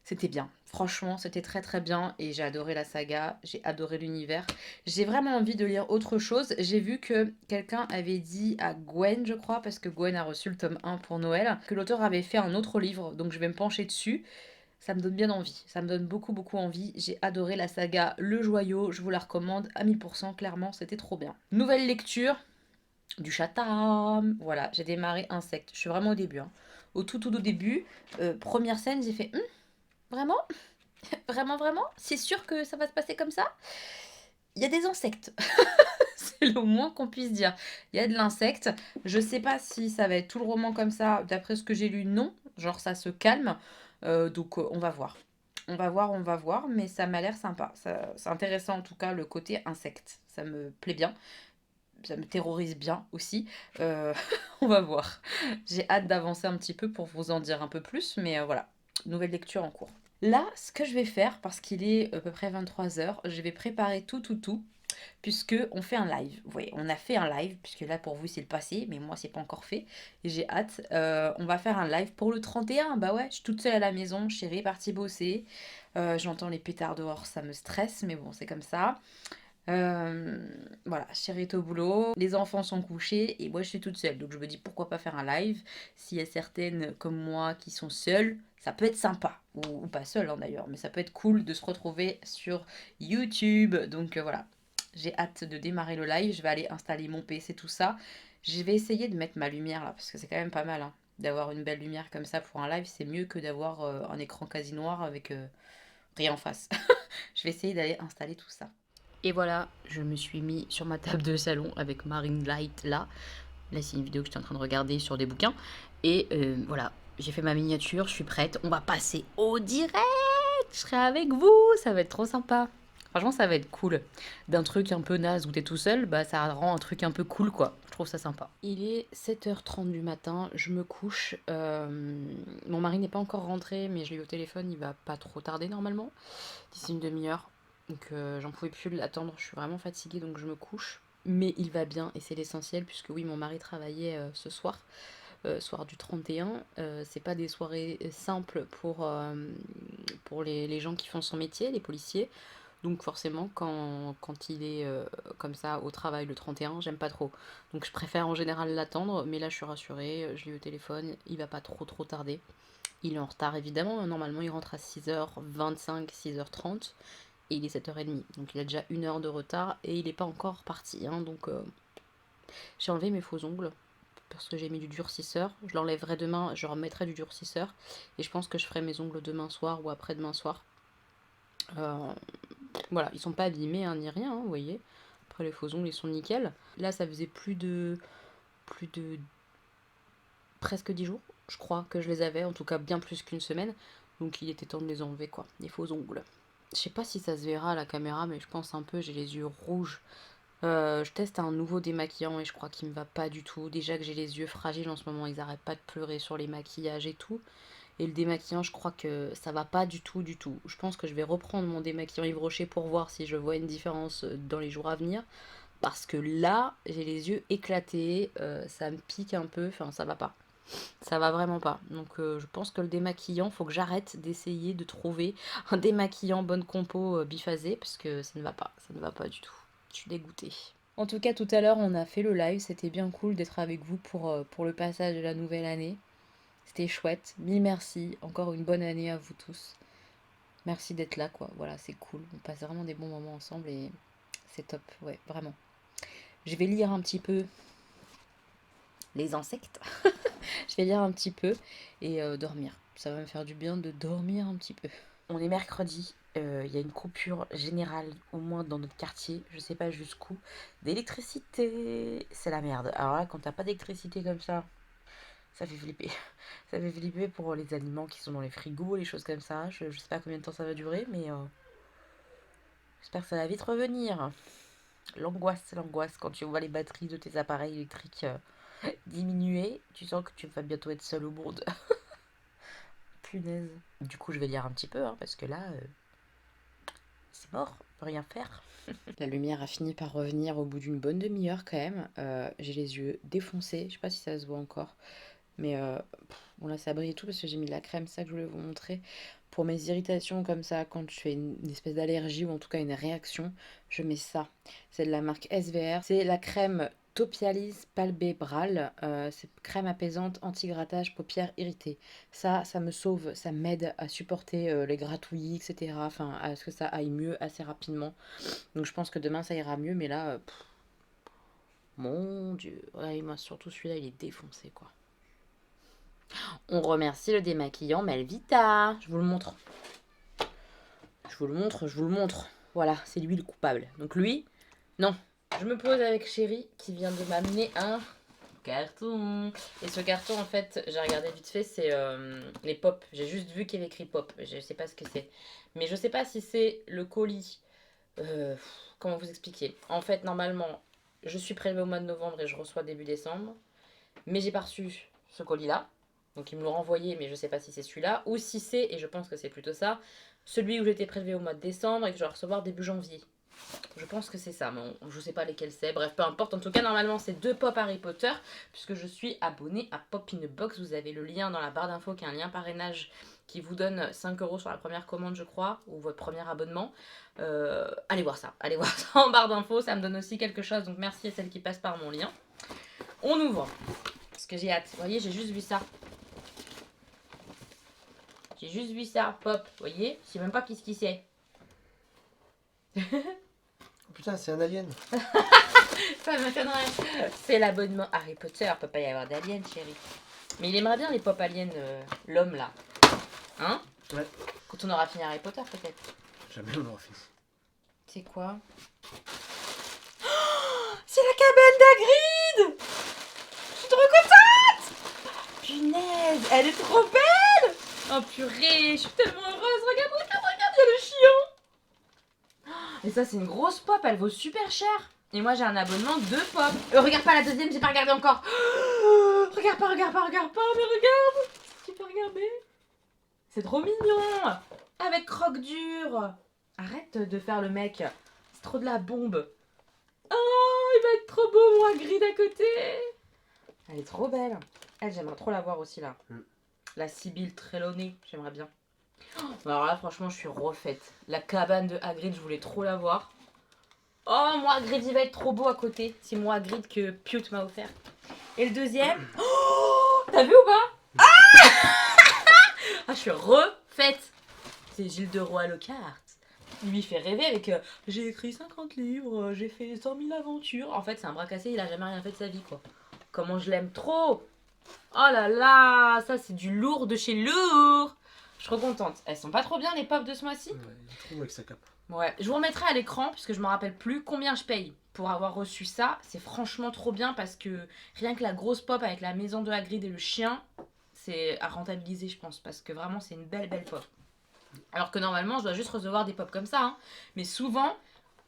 [SPEAKER 1] c'était bien. Franchement, c'était très très bien et j'ai adoré la saga, j'ai adoré l'univers. J'ai vraiment envie de lire autre chose. J'ai vu que quelqu'un avait dit à Gwen, je crois, parce que Gwen a reçu le tome 1 pour Noël, que l'auteur avait fait un autre livre, donc je vais me pencher dessus. Ça me donne bien envie, ça me donne beaucoup beaucoup envie. J'ai adoré la saga Le Joyau, je vous la recommande à 1000%, clairement, c'était trop bien. Nouvelle lecture, du Chatham. Voilà, j'ai démarré Insecte. Je suis vraiment au début, hein. Au tout début, première scène, j'ai fait vraiment? Vraiment, vraiment? C'est sûr que ça va se passer comme ça? Il y a des insectes. C'est le moins qu'on puisse dire. Il y a de l'insecte. Je sais pas si ça va être tout le roman comme ça. D'après ce que j'ai lu, non. Genre ça se calme. Donc on va voir. On va voir. Mais ça m'a l'air sympa. C'est intéressant en tout cas le côté insecte. Ça me plaît bien. Ça me terrorise bien aussi. Euh, on va voir. J'ai hâte d'avancer un petit peu pour vous en dire un peu plus. Mais voilà. Nouvelle lecture en cours. Là, ce que je vais faire, parce qu'il est à peu près 23 h, je vais préparer tout, puisque on fait un live. Vous voyez, on a fait un live, puisque là pour vous c'est le passé, mais moi c'est pas encore fait, et j'ai hâte. On va faire un live pour le 31, bah ouais, je suis toute seule à la maison, chérie est partie bosser. J'entends les pétards dehors, ça me stresse, mais bon, c'est comme ça. Euh, voilà, chérie est au boulot, les enfants sont couchés et moi je suis toute seule. Donc je me dis pourquoi pas faire un live. S'il y a certaines comme moi qui sont seules, ça peut être sympa. Ou pas seule hein, d'ailleurs, mais ça peut être cool de se retrouver sur YouTube. Donc voilà, j'ai hâte de démarrer le live. Je vais aller installer mon PC, tout ça. Je vais essayer de mettre ma lumière là, parce que c'est quand même pas mal hein, d'avoir une belle lumière comme ça pour un live. C'est mieux que d'avoir un écran quasi noir avec rien en face. Je vais essayer d'aller installer tout ça. Et voilà, je me suis mis sur ma table de salon avec ma ring light là. Là, c'est une vidéo que j'étais en train de regarder sur des bouquins. Et voilà, j'ai fait ma miniature, je suis prête. On va passer au direct. Je serai avec vous, ça va être trop sympa. Franchement, ça va être cool. D'un truc un peu naze où t'es tout seul, bah ça rend un truc un peu cool quoi. Je trouve ça sympa. Il est 7h30 du matin, je me couche. Mon mari n'est pas encore rentré, mais je l'ai eu au téléphone, il va pas trop tarder normalement. D'ici une demi-heure. Donc j'en pouvais plus l'attendre, je suis vraiment fatiguée donc je me couche. Mais il va bien et c'est l'essentiel puisque oui mon mari travaillait ce soir, soir du 31. C'est pas des soirées simples pour les gens qui font son métier, les policiers. Donc forcément quand il est comme ça au travail le 31, j'aime pas trop. Donc je préfère en général l'attendre, mais là je suis rassurée, je l'ai eu au téléphone, il va pas trop tarder. Il est en retard évidemment, normalement il rentre à 6h25, 6h30 et il est 7h30. Donc il a déjà 1 heure de retard et il n'est pas encore parti. Hein, donc j'ai enlevé mes faux ongles parce que j'ai mis du durcisseur. Je l'enlèverai demain, je remettrai du durcisseur et je pense que je ferai mes ongles demain soir ou après-demain soir. Voilà, ils sont pas abîmés hein, ni rien, hein, vous voyez. Après les faux ongles ils sont nickel. Là ça faisait plus de presque 10 jours, je crois que je les avais, en tout cas bien plus qu'une semaine. Donc il était temps de les enlever quoi, les faux ongles. Je sais pas si ça se verra à la caméra, mais je pense un peu, j'ai les yeux rouges. Je teste un nouveau démaquillant et je crois qu'il me va pas du tout. Déjà que j'ai les yeux fragiles en ce moment, ils arrêtent pas de pleurer sur les maquillages et tout. Et le démaquillant, je crois que ça va pas du tout, du tout. Je pense que je vais reprendre mon démaquillant Yves Rocher pour voir si je vois une différence dans les jours à venir. parce que là, j'ai les yeux éclatés, ça me pique un peu, enfin ça va pas. Ça va vraiment pas. Donc je pense que le démaquillant, faut que j'arrête d'essayer de trouver un démaquillant bonne compo biphasé, parce que ça ne va pas, du tout. Je suis dégoûtée. En tout cas, tout à l'heure, on a fait le live, c'était bien cool d'être avec vous pour le passage de la nouvelle année. C'était chouette, mille merci, encore une bonne année à vous tous. Merci d'être là, quoi. Voilà, c'est cool. On passe vraiment des bons moments ensemble et c'est top, ouais, vraiment. Je vais lire un petit peu les insectes. Je vais lire un petit peu et dormir. Ça va me faire du bien de dormir un petit peu. On est mercredi. Il y a une coupure générale, au moins dans notre quartier, je sais pas jusqu'où, d'électricité. C'est la merde. Alors là, quand t'as pas d'électricité comme ça fait flipper. Ça fait flipper pour les aliments qui sont dans les frigos, les choses comme ça. Je sais pas combien de temps ça va durer, mais j'espère que ça va vite revenir. L'angoisse quand tu vois les batteries de tes appareils électriques diminuer, tu sens que tu vas bientôt être seul au monde. Punaise. Du coup, je vais lire un petit peu, hein, parce que là, c'est mort, on peut rien faire. La lumière a fini par revenir au bout d'une bonne demi-heure quand même. J'ai les yeux défoncés, je sais pas si ça se voit encore. Mais bon là ça brille et tout parce que j'ai mis de la crème, c'est ça que je voulais vous montrer. Pour mes irritations comme ça, quand je fais une espèce d'allergie ou en tout cas une réaction, je mets ça. C'est de la marque SVR. C'est la crème Topialis Palbebral. C'est crème apaisante, anti-grattage, paupières irritées. Ça me sauve, ça m'aide à supporter les gratouillis, etc. Enfin, à ce que ça aille mieux assez rapidement. Donc je pense que demain ça ira mieux, mais là, mon Dieu. Ouais, moi surtout celui-là, il est défoncé quoi. On remercie le démaquillant Melvita. Je vous le montre. Je vous le montre. Voilà, c'est lui le coupable. Donc lui, non. Je me pose avec Chéri qui vient de m'amener un carton. Et ce carton, en fait, j'ai regardé vite fait, c'est les pop. J'ai juste vu qu'il y avait écrit pop. Je sais pas ce que c'est. Mais je sais pas si c'est le colis. Comment vous expliquer? En fait, normalement, je suis prélevée au mois de novembre et je reçois début décembre. Mais j'ai pas reçu ce colis-là. Donc ils me l'ont renvoyé, mais je sais pas si c'est celui-là. Ou si c'est, et je pense que c'est plutôt ça, celui où j'étais prélevée au mois de décembre et que je dois recevoir début janvier. Je pense que c'est ça, mais je sais pas lesquels c'est. Bref, peu importe. En tout cas, normalement, c'est 2 pop Harry Potter, puisque je suis abonnée à Pop in a Box. Vous avez le lien dans la barre d'infos, qui est un lien parrainage qui vous donne 5 € sur la première commande, je crois, ou votre premier abonnement. Allez voir ça. Allez voir ça en barre d'infos. Ça me donne aussi quelque chose, donc merci à celles qui passent par mon lien. On ouvre. Parce que j'ai hâte. Vous voyez, j'ai juste vu ça. J'ai juste vu ça, pop, vous voyez? Je sais même pas qui c'est.
[SPEAKER 3] Oh putain, c'est un alien.
[SPEAKER 1] Ça m'étonnerait. C'est l'abonnement Harry Potter, peut pas y avoir d'alien, chérie. Mais il aimerait bien les pop aliens, l'homme là. Hein?
[SPEAKER 3] Ouais.
[SPEAKER 1] Quand on aura fini Harry Potter, peut-être.
[SPEAKER 3] Jamais on l'aura fini.
[SPEAKER 1] C'est quoi? Oh, c'est la cabane d'Hagrid! Je suis trop contente! Punaise, elle est trop belle! Oh purée, je suis tellement heureuse. Regarde, il y a le chien. Et ça, c'est une grosse pop, elle vaut super cher. Et moi, j'ai un abonnement de pop. Regarde pas la deuxième, j'ai pas regardé encore. Regarde pas, mais regarde. Tu peux regarder. C'est trop mignon. Avec croque dur. Arrête de faire le mec. C'est trop de la bombe. Oh, il va être trop beau, mon Hagrid à côté. Elle est trop belle. Elle, j'aimerais trop la voir aussi, là. La Sibylle Trelawney, j'aimerais bien. Alors là, franchement, je suis refaite. La cabane de Hagrid, je voulais trop la voir. Oh, moi, Hagrid, il va être trop beau à côté. C'est moi, Hagrid, que Pewt m'a offert. Et le deuxième... Oh, t'as vu ou pas? Ah, je suis refaite. C'est Gilles de Roy Lockhart. Il lui fait rêver avec... j'ai écrit 50 livres, j'ai fait 100 000 aventures. En fait, c'est un bras cassé, il a jamais rien fait de sa vie, quoi. Comment je l'aime trop. Oh là là, ça c'est du lourd de chez lourd. Je suis trop contente. Elles sont pas trop bien les pop de ce mois-ci?
[SPEAKER 3] Ouais, il est trop avec sa cape.
[SPEAKER 1] Ouais, je vous remettrai à l'écran puisque je me rappelle plus combien je paye pour avoir reçu ça. C'est franchement trop bien parce que rien que la grosse pop avec la maison de Hagrid et le chien, c'est à rentabiliser je pense parce que vraiment c'est une belle pop. Alors que normalement je dois juste recevoir des pop comme ça, hein. Mais souvent,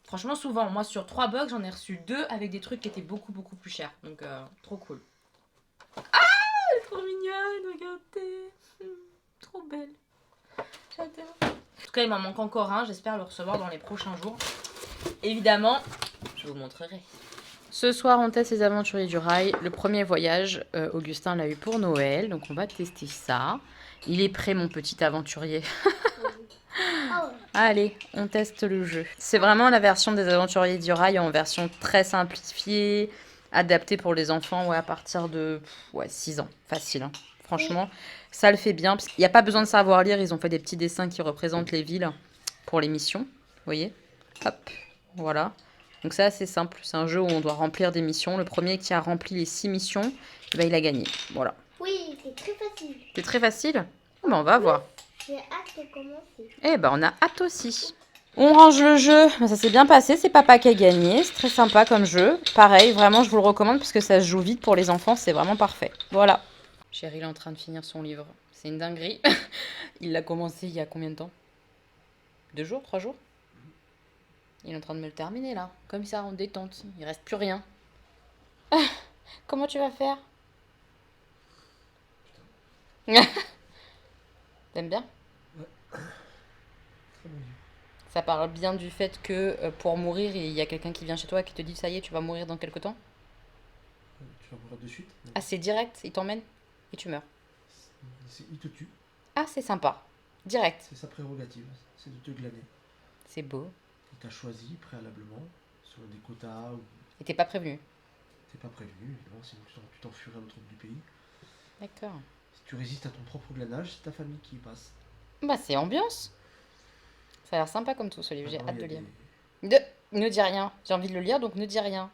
[SPEAKER 1] franchement souvent, moi sur 3 box j'en ai reçu 2 avec des trucs qui étaient beaucoup plus chers. Donc trop cool. Elle est trop mignonne, regardez. Trop belle. J'adore. En tout cas, il m'en manque encore un. J'espère le recevoir dans les prochains jours. Évidemment, je vous montrerai. Ce soir, on teste les aventuriers du rail. Le premier voyage, Augustin l'a eu pour Noël, donc on va tester ça. Il est prêt, mon petit aventurier.
[SPEAKER 2] Ah ouais.
[SPEAKER 1] Allez, on teste le jeu. C'est vraiment la version des aventuriers du rail en version très simplifiée, adaptée pour les enfants à partir de 6 ans. Facile, hein. Franchement, ça le fait bien. Parce qu'il n'y a pas besoin de savoir lire. Ils ont fait des petits dessins qui représentent les villes pour les missions. Vous voyez? Hop, voilà. Donc c'est assez simple. C'est un jeu où on doit remplir des missions. Le premier qui a rempli les 6 missions, il a gagné. Voilà.
[SPEAKER 2] Oui, c'est très facile.
[SPEAKER 1] C'est très facile? On va voir.
[SPEAKER 2] J'ai hâte de commencer.
[SPEAKER 1] On a hâte aussi. On range le jeu. Ça s'est bien passé. C'est papa qui a gagné. C'est très sympa comme jeu. Pareil, vraiment, je vous le recommande parce que ça se joue vite pour les enfants. C'est vraiment parfait. Voilà. Chérie, il est en train de finir son livre. C'est une dinguerie. Il l'a commencé il y a combien de temps? 2 jours? 3 jours? Il est en train de me le terminer là. Comme ça, en détente. Il reste plus rien. Comment tu vas faire? T'aimes bien?
[SPEAKER 3] Très bon livre.
[SPEAKER 1] Ça parle bien du fait que pour mourir, il y a quelqu'un qui vient chez toi et qui te dit ça y est, tu vas mourir dans quelque temps.
[SPEAKER 3] Tu vas mourir de suite.
[SPEAKER 1] Ah, c'est direct, il t'emmène et tu meurs.
[SPEAKER 3] Il te tue.
[SPEAKER 1] Ah, c'est sympa. Direct.
[SPEAKER 3] C'est sa prérogative. C'est de te glaner.
[SPEAKER 1] C'est beau.
[SPEAKER 3] Il t'a choisi préalablement sur des quotas ou
[SPEAKER 1] Et t'es pas prévenu.
[SPEAKER 3] t'es pas prévenu, évidemment, sinon tu t'enfuirais à l'autre bout du pays.
[SPEAKER 1] D'accord.
[SPEAKER 3] Si tu résistes à ton propre glanage, c'est ta famille qui y passe.
[SPEAKER 1] Bah, c'est ambiance. Ça a l'air sympa comme tout ce livre, j'ai
[SPEAKER 3] Maintenant,
[SPEAKER 1] hâte
[SPEAKER 3] il
[SPEAKER 1] de
[SPEAKER 3] y a
[SPEAKER 1] lire.
[SPEAKER 3] des-
[SPEAKER 1] Ne dis rien. J'ai envie de le lire, donc ne dis rien.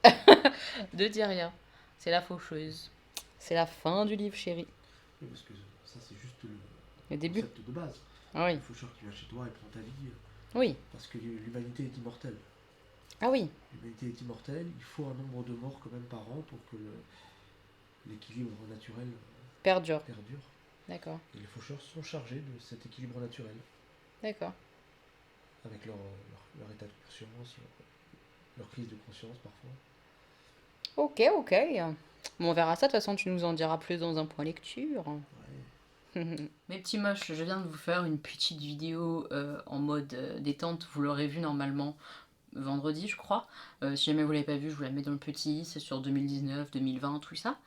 [SPEAKER 1] Ne dis rien. C'est la faucheuse. C'est la fin du livre, chérie.
[SPEAKER 3] Oui, parce que ça, c'est juste
[SPEAKER 1] Le début.
[SPEAKER 3] concept de base.
[SPEAKER 1] Ah oui.
[SPEAKER 3] Le faucheur qui vient chez toi et prend ta vie.
[SPEAKER 1] Oui.
[SPEAKER 3] Parce que l'humanité est immortelle.
[SPEAKER 1] Ah oui.
[SPEAKER 3] L'humanité est immortelle, il faut un nombre de morts quand même par an pour que l'équilibre naturel
[SPEAKER 1] Perdure.
[SPEAKER 3] perdure.
[SPEAKER 1] D'accord.
[SPEAKER 3] Et les faucheurs sont chargés de cet équilibre naturel,
[SPEAKER 1] D'accord.
[SPEAKER 3] avec leur état de conscience, leur prise de conscience parfois.
[SPEAKER 1] Ok, ok. Bon, on verra ça. De toute façon, tu nous en diras plus dans un point lecture.
[SPEAKER 3] Ouais.
[SPEAKER 1] Mes petits moches, je viens de vous faire une petite vidéo en mode détente. Vous l'aurez vu normalement vendredi, je crois. Si jamais vous l'avez pas vu, je vous la mets dans le petit. C'est sur 2019, 2020, tout ça.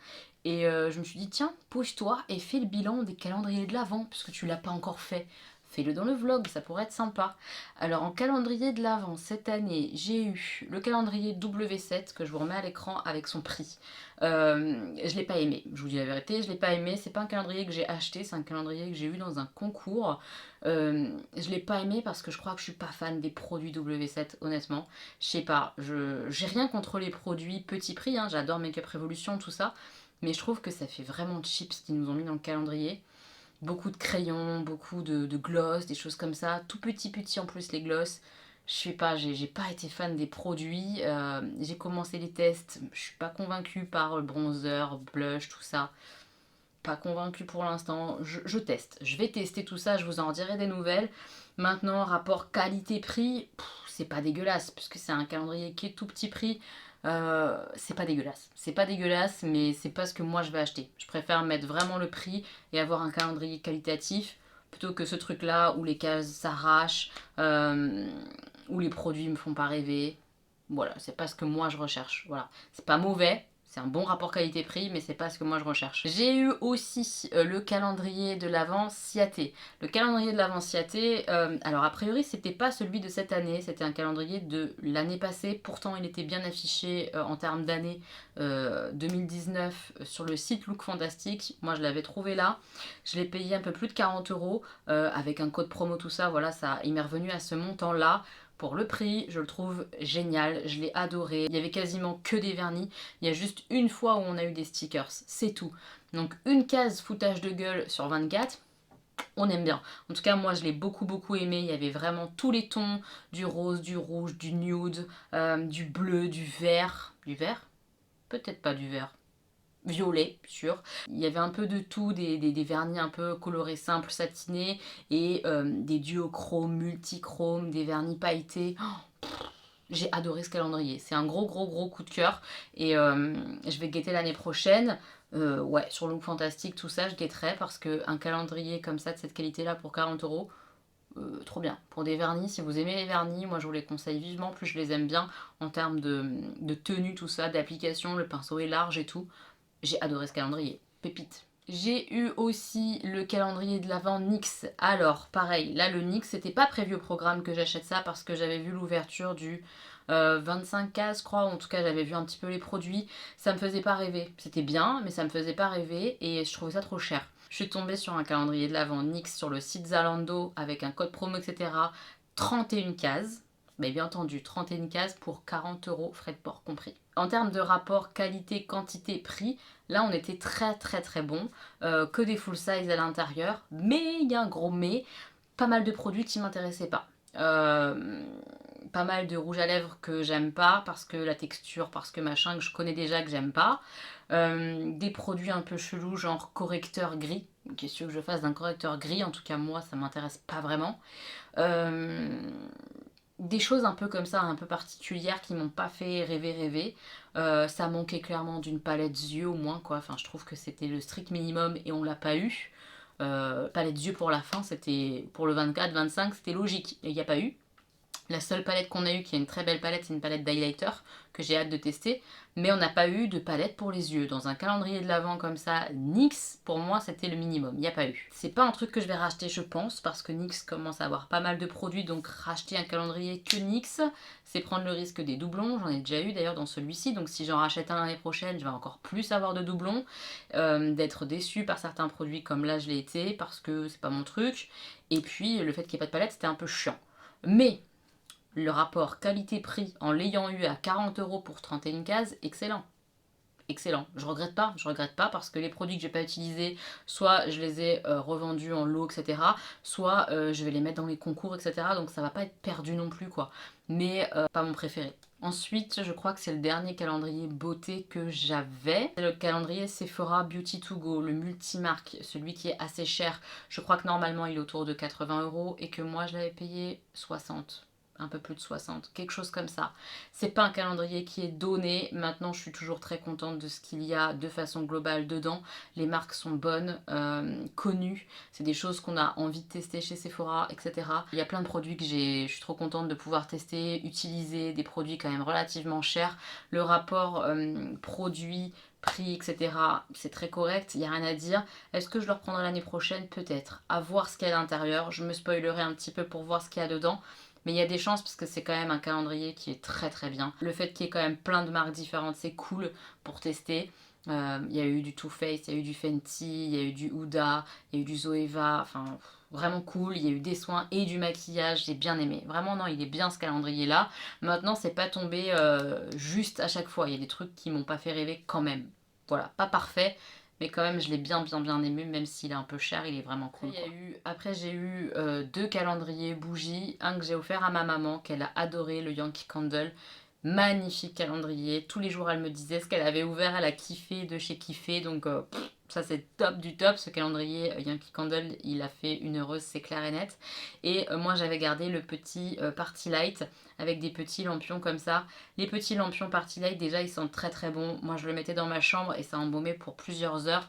[SPEAKER 1] Et je me suis dit, tiens, pose-toi et fais le bilan des calendriers de l'Avent, puisque tu l'as pas encore fait. Fais-le dans le vlog, ça pourrait être sympa. Alors, en calendrier de l'Avent, cette année, j'ai eu le calendrier W7 que je vous remets à l'écran avec son prix. Je l'ai pas aimé, je vous dis la vérité, je l'ai pas aimé. C'est pas un calendrier que j'ai acheté, c'est un calendrier que j'ai eu dans un concours. Je l'ai pas aimé parce que je crois que je suis pas fan des produits W7, honnêtement. Je sais pas, j'ai rien contre les produits petit prix, hein, j'adore Make Up Revolution, tout ça. Mais je trouve que ça fait vraiment cheap ce qu'ils nous ont mis dans le calendrier. Beaucoup de crayons, beaucoup de gloss, des choses comme ça. Tout petit en plus les gloss. Je sais pas, j'ai pas été fan des produits. J'ai commencé les tests. Je suis pas convaincue par le bronzer, blush, tout ça. Pas convaincue pour l'instant. Je teste. Je vais tester tout ça. Je vous en dirai des nouvelles. Maintenant, rapport qualité-prix, c'est pas dégueulasse. Puisque c'est un calendrier qui est tout petit prix. C'est pas dégueulasse. C'est pas dégueulasse, mais c'est pas ce que moi je vais acheter. Je préfère mettre vraiment le prix et avoir un calendrier qualitatif plutôt que ce truc là où les cases s'arrachent, où les produits me font pas rêver. Voilà, c'est pas ce que moi je recherche. Voilà, c'est pas mauvais. C'est un bon rapport qualité-prix, mais c'est pas ce que moi je recherche. J'ai eu aussi le calendrier de l'Avent Ciaté. Le calendrier de l'Avent Ciaté, alors a priori c'était pas celui de cette année, c'était un calendrier de l'année passée. Pourtant il était bien affiché en termes d'année 2019 sur le site Look Fantastic. Moi je l'avais trouvé là. Je l'ai payé un peu plus de 40 € avec un code promo, tout ça. Voilà, il m'est revenu à ce montant là. Pour le prix, je le trouve génial, je l'ai adoré. Il y avait quasiment que des vernis. Il y a juste une fois où on a eu des stickers, c'est tout. Donc une case foutage de gueule sur 24, on aime bien. En tout cas, moi je l'ai beaucoup aimé. Il y avait vraiment tous les tons, du rose, du rouge, du nude, du bleu, du vert. Du vert? Peut-être pas du vert. Violet, sûr. Il y avait un peu de tout, des vernis un peu colorés simples, satinés, et des duochromes, multichromes, des vernis pailletés. Oh, j'ai adoré ce calendrier. C'est un gros coup de cœur. Et je vais guetter l'année prochaine. Ouais, sur Look Fantastic, tout ça, je guetterai parce qu'un calendrier comme ça, de cette qualité-là, pour 40 €, trop bien. Pour des vernis, si vous aimez les vernis, moi je vous les conseille vivement, plus je les aime bien en termes de tenue, tout ça, d'application, le pinceau est large et tout. J'ai adoré ce calendrier, pépite. J'ai eu aussi le calendrier de l'Avent NYX. Alors, pareil, là le NYX, c'était pas prévu au programme que j'achète ça parce que j'avais vu l'ouverture du 25K, je crois, ou en tout cas j'avais vu un petit peu les produits. Ça me faisait pas rêver. C'était bien, mais ça me faisait pas rêver et je trouvais ça trop cher. Je suis tombée sur un calendrier de l'Avent NYX sur le site Zalando avec un code promo, etc. 31 cases. Mais bien entendu, 31 cases pour 40 €, frais de port compris. En termes de rapport qualité, quantité, prix, là on était très bon. Que des full size à l'intérieur. Mais il y a un gros mais, pas mal de produits qui m'intéressaient pas. Pas mal de rouge à lèvres que j'aime pas parce que la texture, parce que machin, que je connais déjà que j'aime pas. Des produits un peu chelous, genre correcteur gris. Qu'est-ce que je fasse d'un correcteur gris? En tout cas, moi, ça m'intéresse pas vraiment. Des choses un peu comme ça, un peu particulières qui m'ont pas fait rêver. Ça manquait clairement d'une palette yeux au moins, quoi. Enfin, je trouve que c'était le strict minimum et on l'a pas eu. Palette yeux pour la fin, c'était pour le 24-25, c'était logique et il n'y a pas eu. La seule palette qu'on a eue, qui est une très belle palette, c'est une palette d'highlighter que j'ai hâte de tester. Mais on n'a pas eu de palette pour les yeux. Dans un calendrier de l'Avent comme ça, NYX, pour moi, c'était le minimum. Il n'y a pas eu. C'est pas un truc que je vais racheter, je pense, parce que NYX commence à avoir pas mal de produits. Donc racheter un calendrier que NYX, c'est prendre le risque des doublons. J'en ai déjà eu d'ailleurs dans celui-ci. Donc si j'en rachète un l'année prochaine, je vais encore plus avoir de doublons. D'être déçue par certains produits comme là je l'ai été, parce que c'est pas mon truc. Et puis le fait qu'il n'y ait pas de palette, c'était un peu chiant. Mais le rapport qualité-prix en l'ayant eu à 40 € pour 31 cases, excellent. Excellent. Je regrette pas parce que les produits que j'ai pas utilisés, soit je les ai revendus en lot, etc. Soit je vais les mettre dans les concours, etc. Donc ça va pas être perdu non plus, quoi. Mais pas mon préféré. Ensuite, je crois que c'est le dernier calendrier beauté que j'avais. C'est le calendrier Sephora Beauty to Go, le multimarque, celui qui est assez cher. Je crois que normalement il est autour de 80 € et que moi je l'avais payé 60. Un peu plus de 60, quelque chose comme ça. C'est pas un calendrier qui est donné. Maintenant, je suis toujours très contente de ce qu'il y a de façon globale dedans. Les marques sont bonnes, connues. C'est des choses qu'on a envie de tester chez Sephora, etc. Il y a plein de produits que je suis trop contente de pouvoir tester, utiliser, des produits quand même relativement chers. Le rapport produit prix, etc. C'est très correct, il n'y a rien à dire. Est-ce que je le reprendrai l'année prochaine? Peut-être. À voir ce qu'il y a à l'intérieur. Je me spoilerai un petit peu pour voir ce qu'il y a dedans. Mais il y a des chances parce que c'est quand même un calendrier qui est très bien. Le fait qu'il y ait quand même plein de marques différentes, c'est cool pour tester. Il y a eu du Too Faced, il y a eu du Fenty, il y a eu du Huda, il y a eu du Zoeva, enfin vraiment cool. Il y a eu des soins et du maquillage, j'ai bien aimé. Vraiment non, il est bien ce calendrier là. Maintenant c'est pas tombé juste à chaque fois, il y a des trucs qui m'ont pas fait rêver quand même. Voilà, pas parfait, mais quand même je l'ai bien aimé, même s'il est un peu cher, il est vraiment cool. Après j'ai eu 2 calendriers bougies, un que j'ai offert à ma maman, qu'elle a adoré, le Yankee Candle. Magnifique calendrier, tous les jours elle me disait ce qu'elle avait ouvert, elle a kiffé de chez kiffé, donc ça c'est top du top, ce calendrier Yankee Candle il a fait une heureuse, c'est clair et net. Et moi j'avais gardé le petit Party Light avec des petits lampions comme ça. Les petits lampions Party Light déjà ils sentent très bons, moi je le mettais dans ma chambre et ça embaumait pour plusieurs heures.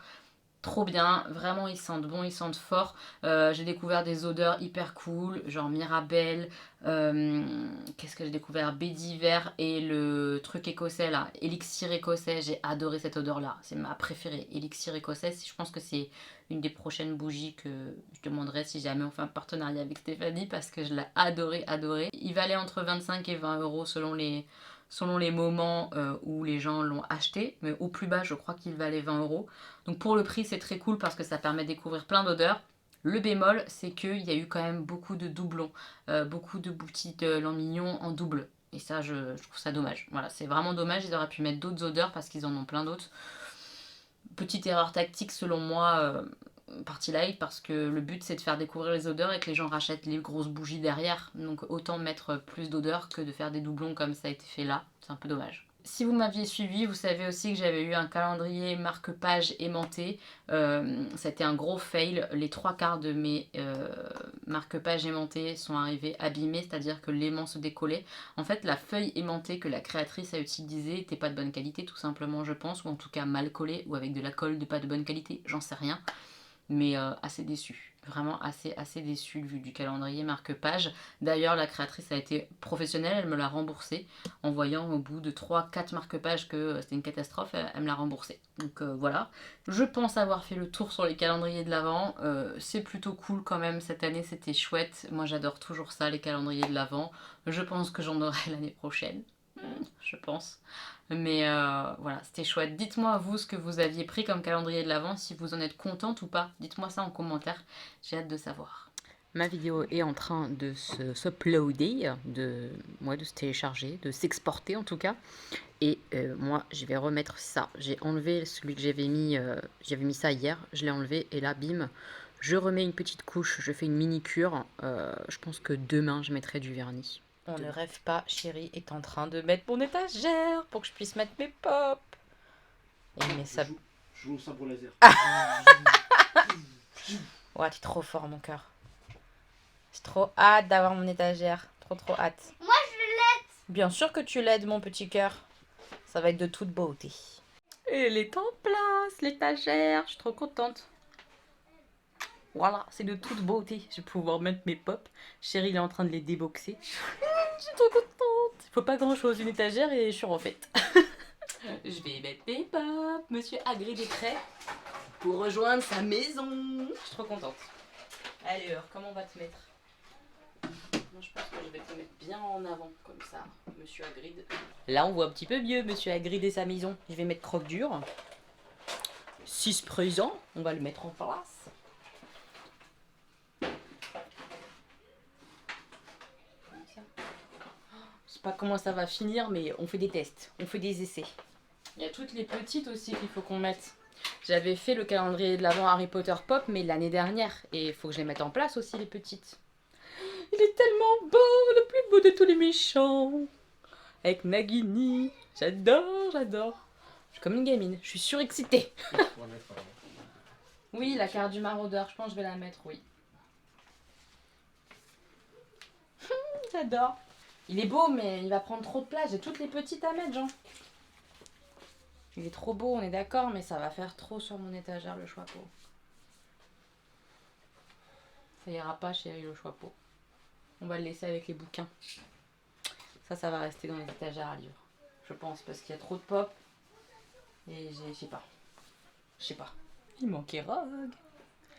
[SPEAKER 1] Trop bien, vraiment ils sentent bon, ils sentent fort. J'ai découvert des odeurs hyper cool, genre Mirabelle, qu'est-ce que j'ai découvert? Baie d'hiver et le truc écossais là, élixir écossais, j'ai adoré cette odeur là, c'est ma préférée, élixir écossais. Je pense que c'est une des prochaines bougies que je demanderai si jamais on fait un partenariat avec Stéphanie parce que je l'ai adoré. Il valait entre 25 et 20 € selon les moments où les gens l'ont acheté, mais au plus bas je crois qu'il valait 20 €. Donc pour le prix c'est très cool parce que ça permet de découvrir plein d'odeurs. Le bémol c'est qu'il y a eu quand même beaucoup de doublons, beaucoup de bouties de lamignon en double. Et ça je trouve ça dommage. Voilà, c'est vraiment dommage, ils auraient pu mettre d'autres odeurs parce qu'ils en ont plein d'autres. Petite erreur tactique selon moi, Party Light, parce que le but c'est de faire découvrir les odeurs et que les gens rachètent les grosses bougies derrière. Donc autant mettre plus d'odeurs que de faire des doublons comme ça a été fait là. C'est un peu dommage. Si vous m'aviez suivi, vous savez aussi que j'avais eu un calendrier marque-page aimanté. C'était un gros fail. Les 3/4 de mes marque-pages aimantés sont arrivés abîmés, c'est-à-dire que l'aimant se décollait. En fait, la feuille aimantée que la créatrice a utilisée n'était pas de bonne qualité, tout simplement, je pense, ou en tout cas mal collée, ou avec de la colle de pas de bonne qualité, j'en sais rien. Mais assez déçue. Vraiment assez déçue du calendrier marque-page. D'ailleurs, la créatrice a été professionnelle, elle me l'a remboursé. En voyant au bout de 3-4 marque-pages que c'était une catastrophe, elle me l'a remboursé. Donc voilà. Je pense avoir fait le tour sur les calendriers de l'Avent. C'est plutôt cool quand même. Cette année, c'était chouette. Moi, j'adore toujours ça, les calendriers de l'Avent. Je pense que j'en aurai l'année prochaine. Je pense. Mais voilà, c'était chouette. Dites-moi vous ce que vous aviez pris comme calendrier de l'Avent, si vous en êtes contente ou pas. Dites-moi ça en commentaire, j'ai hâte de savoir. Ma vidéo est en train de s'uploader, de se télécharger, de s'exporter en tout cas. Et moi, je vais remettre ça. J'ai enlevé celui que j'avais mis ça hier, je l'ai enlevé et là, bim, je remets une petite couche, je fais une mini cure. Je pense que demain, je mettrai du vernis. On ne rêve pas, chérie est en train de mettre mon étagère pour que je puisse mettre mes pop. Et mes sab...
[SPEAKER 3] Je joue au sabre laser.
[SPEAKER 1] Ouais, t'es trop fort, mon cœur. J'ai trop hâte d'avoir mon étagère. Trop hâte.
[SPEAKER 2] Moi, je l'aide.
[SPEAKER 1] Bien sûr que tu l'aides, mon petit cœur. Ça va être de toute beauté. Et elle est en place, l'étagère. Je suis trop contente. Voilà, c'est de toute beauté. Je vais pouvoir mettre mes pop. Chérie, il est en train de les déboxer. Je suis trop contente. Faut pas grand chose, une étagère et je suis refaite. Je vais mettre mes pop. Monsieur Hagrid est prêt pour rejoindre sa maison. Je suis trop contente. Allez, comment on va te mettre? Moi, je pense que je vais te mettre bien en avant, comme ça, Monsieur Hagrid. Là, on voit un petit peu mieux Monsieur Hagrid et sa maison. Je vais mettre Croque-Dur. 6 présents, on va le mettre en place. Je sais pas comment ça va finir, mais on fait des tests, on fait des essais. Il y a toutes les petites aussi qu'il faut qu'on mette. J'avais fait le calendrier de l'Avent Harry Potter Pop, mais l'année dernière. Et il faut que je les mette en place aussi, les petites. Il est tellement beau, le plus beau de tous les méchants. Avec Nagini. J'adore. Je suis comme une gamine, je suis surexcitée. Oui, la carte du maraudeur, je pense que je vais la mettre, oui. J'adore. Il est beau, mais il va prendre trop de place. J'ai toutes les petites à mettre, Jean. Il est trop beau, on est d'accord, mais ça va faire trop sur mon étagère, le choix-peau. Ça ira pas, chérie, le choix-peau. On va le laisser avec les bouquins. Ça va rester dans les étagères à livres. Je pense, parce qu'il y a trop de pop. Et je sais pas. Il manquait Rogue.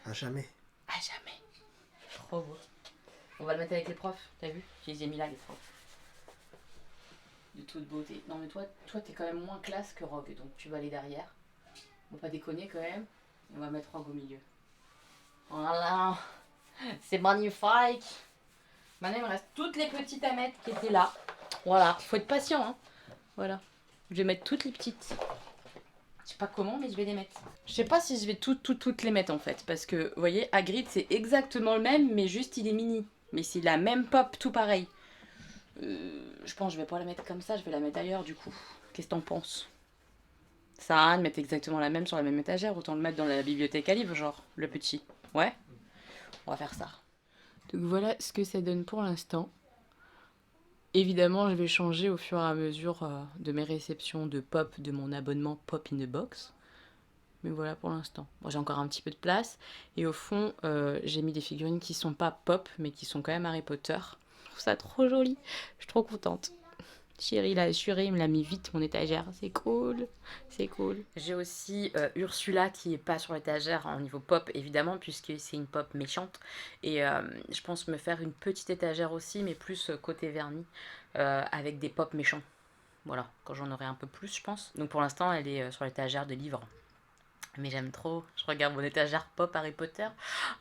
[SPEAKER 3] À jamais.
[SPEAKER 1] À jamais. Trop beau. On va le mettre avec les profs, t'as vu? Je les ai mis là, les profs. De toute beauté. Non mais toi t'es quand même moins classe que Rogue, donc tu vas aller derrière. On va pas déconner quand même. On va mettre Rogue au milieu. Voilà. C'est magnifique. Maintenant il me reste toutes les petites à mettre qui étaient là. Voilà. Faut être patient, hein. Voilà. Je vais mettre toutes les petites. Je sais pas comment, mais je vais les mettre. Je sais pas si je vais toutes les mettre en fait. Parce que, vous voyez, Hagrid c'est exactement le même, mais juste il est mini. Mais c'est la même pop, tout pareil. Je pense que je vais pas la mettre comme ça, je vais la mettre ailleurs du coup. Qu'est-ce que t'en penses? Ça sert à rien de mettre exactement la même sur la même étagère, autant le mettre dans la bibliothèque à livres, genre, le petit. Ouais? On va faire ça. Donc voilà ce que ça donne pour l'instant. Évidemment, je vais changer au fur et à mesure de mes réceptions de pop, de mon abonnement Pop in the Box. Mais voilà pour l'instant. Bon, j'ai encore un petit peu de place. Et au fond, j'ai mis des figurines qui sont pas pop, mais qui sont quand même Harry Potter. Je trouve ça trop joli. Je suis trop contente. Chérie l'a assuré, il me l'a mis vite mon étagère. C'est cool. J'ai aussi Ursula qui est pas sur l'étagère en niveau pop, évidemment, puisque c'est une pop méchante. Et je pense me faire une petite étagère aussi, mais plus côté vernis, avec des pop méchants. Voilà, quand j'en aurai un peu plus, je pense. Donc pour l'instant, elle est sur l'étagère de livres. Mais j'aime trop, je regarde mon étagère pop Harry Potter.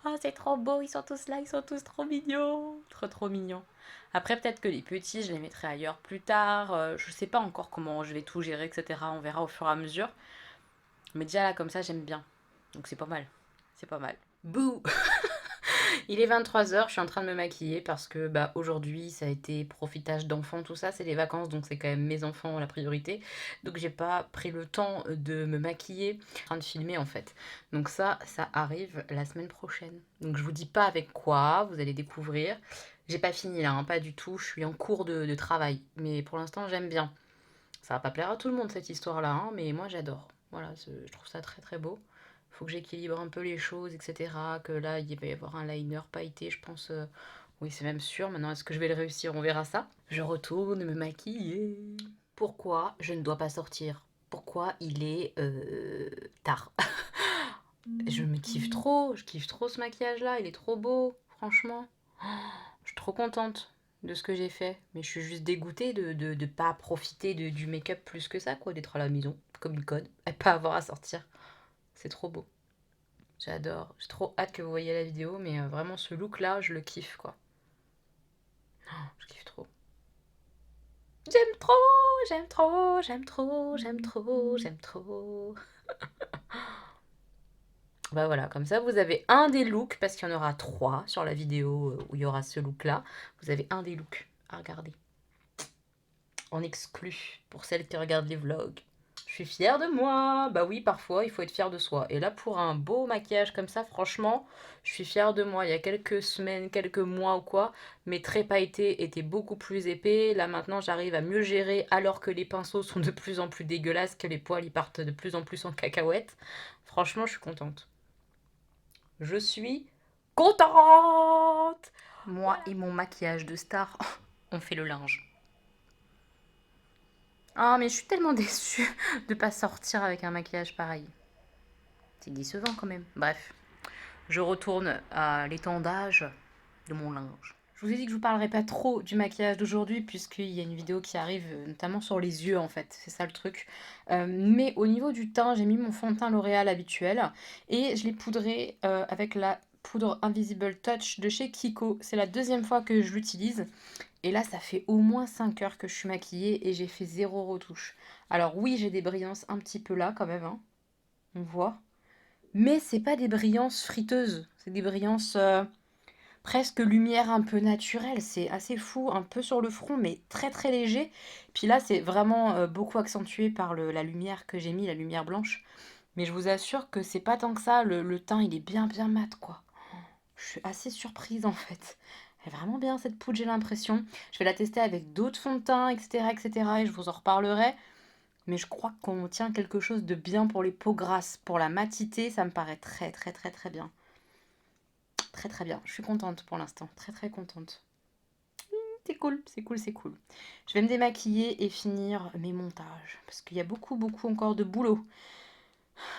[SPEAKER 1] Oh, c'est trop beau, ils sont tous là, ils sont tous trop mignons. Trop mignons. Après, peut-être que les petits, je les mettrai ailleurs plus tard. Je sais pas encore comment je vais tout gérer, etc. On verra au fur et à mesure. Mais déjà là, comme ça, j'aime bien. Donc c'est pas mal. Bouh. Il est 23h, je suis en train de me maquiller parce que aujourd'hui ça a été profitage d'enfants, tout ça, c'est les vacances, donc c'est quand même mes enfants la priorité. Donc j'ai pas pris le temps de me maquiller, je suis en train de filmer en fait. Donc ça arrive la semaine prochaine. Donc je vous dis pas avec quoi, vous allez découvrir. J'ai pas fini là, hein, pas du tout, je suis en cours de travail. Mais pour l'instant j'aime bien. Ça va pas plaire à tout le monde cette histoire là, hein, mais moi j'adore. Voilà, je trouve ça très beau. Faut que j'équilibre un peu les choses, etc. Que là, il va y avoir un liner pailleté, je pense. Oui, c'est même sûr. Maintenant, est-ce que je vais le réussir? On verra ça. Je retourne me maquiller. Pourquoi je ne dois pas sortir? Pourquoi il est tard? Je me kiffe trop. Je kiffe trop ce maquillage-là. Il est trop beau, franchement. Je suis trop contente de ce que j'ai fait. Mais je suis juste dégoûtée de pas profiter du make-up plus que ça, quoi. D'être à la maison, comme une conne, et pas avoir à sortir. C'est trop beau. J'adore. J'ai trop hâte que vous voyez la vidéo, mais vraiment ce look-là, je le kiffe, quoi. Oh, je kiffe trop. J'aime trop, j'aime trop, j'aime trop, j'aime trop, j'aime trop. Bah voilà, comme ça, vous avez un des looks, parce qu'il y en aura 3 sur la vidéo où il y aura ce look-là. Vous avez un des looks à regarder. En exclu, pour celles qui regardent les vlogs. Je suis fière de moi. Bah oui, parfois, il faut être fier de soi. Et là, pour un beau maquillage comme ça, franchement, je suis fière de moi. Il y a quelques semaines, quelques mois ou quoi, mes traits pailletés étaient beaucoup plus épais. Là, maintenant, j'arrive à mieux gérer alors que les pinceaux sont de plus en plus dégueulasses, que les poils, ils partent de plus en plus en cacahuètes. Franchement, je suis contente. Je suis contente. Moi et mon maquillage de star, on fait le linge. Ah, mais je suis tellement déçue de pas sortir avec un maquillage pareil. C'est décevant quand même. Bref, je retourne à l'étendage de mon linge. Je vous ai dit que je vous parlerai pas trop du maquillage d'aujourd'hui puisqu'il y a une vidéo qui arrive notamment sur les yeux en fait, c'est ça le truc. Mais au niveau du teint, j'ai mis mon fond de teint L'Oréal habituel et je l'ai poudré avec la poudre Invisible Touch de chez Kiko. C'est la deuxième fois que je l'utilise. Et là, ça fait au moins 5 heures que je suis maquillée et j'ai fait 0 retouche. Alors oui, j'ai des brillances un petit peu là quand même, hein. On voit. Mais c'est pas des brillances friteuses, c'est des brillances presque lumière un peu naturelle. C'est assez fou, un peu sur le front, mais très très léger. Puis là, c'est vraiment beaucoup accentué par la lumière que j'ai mis, la lumière blanche. Mais je vous assure que c'est pas tant que ça, le teint il est bien bien mat quoi. Je suis assez surprise en fait. Elle est vraiment bien cette poudre, j'ai l'impression. Je vais la tester avec d'autres fonds de teint, etc., etc. Et je vous en reparlerai. Mais je crois qu'on tient quelque chose de bien pour les peaux grasses. Pour la matité, ça me paraît très très très très bien. Très très bien. Je suis contente pour l'instant. Très très contente. C'est cool, c'est cool, c'est cool. Je vais me démaquiller et finir mes montages. Parce qu'il y a beaucoup beaucoup encore de boulot.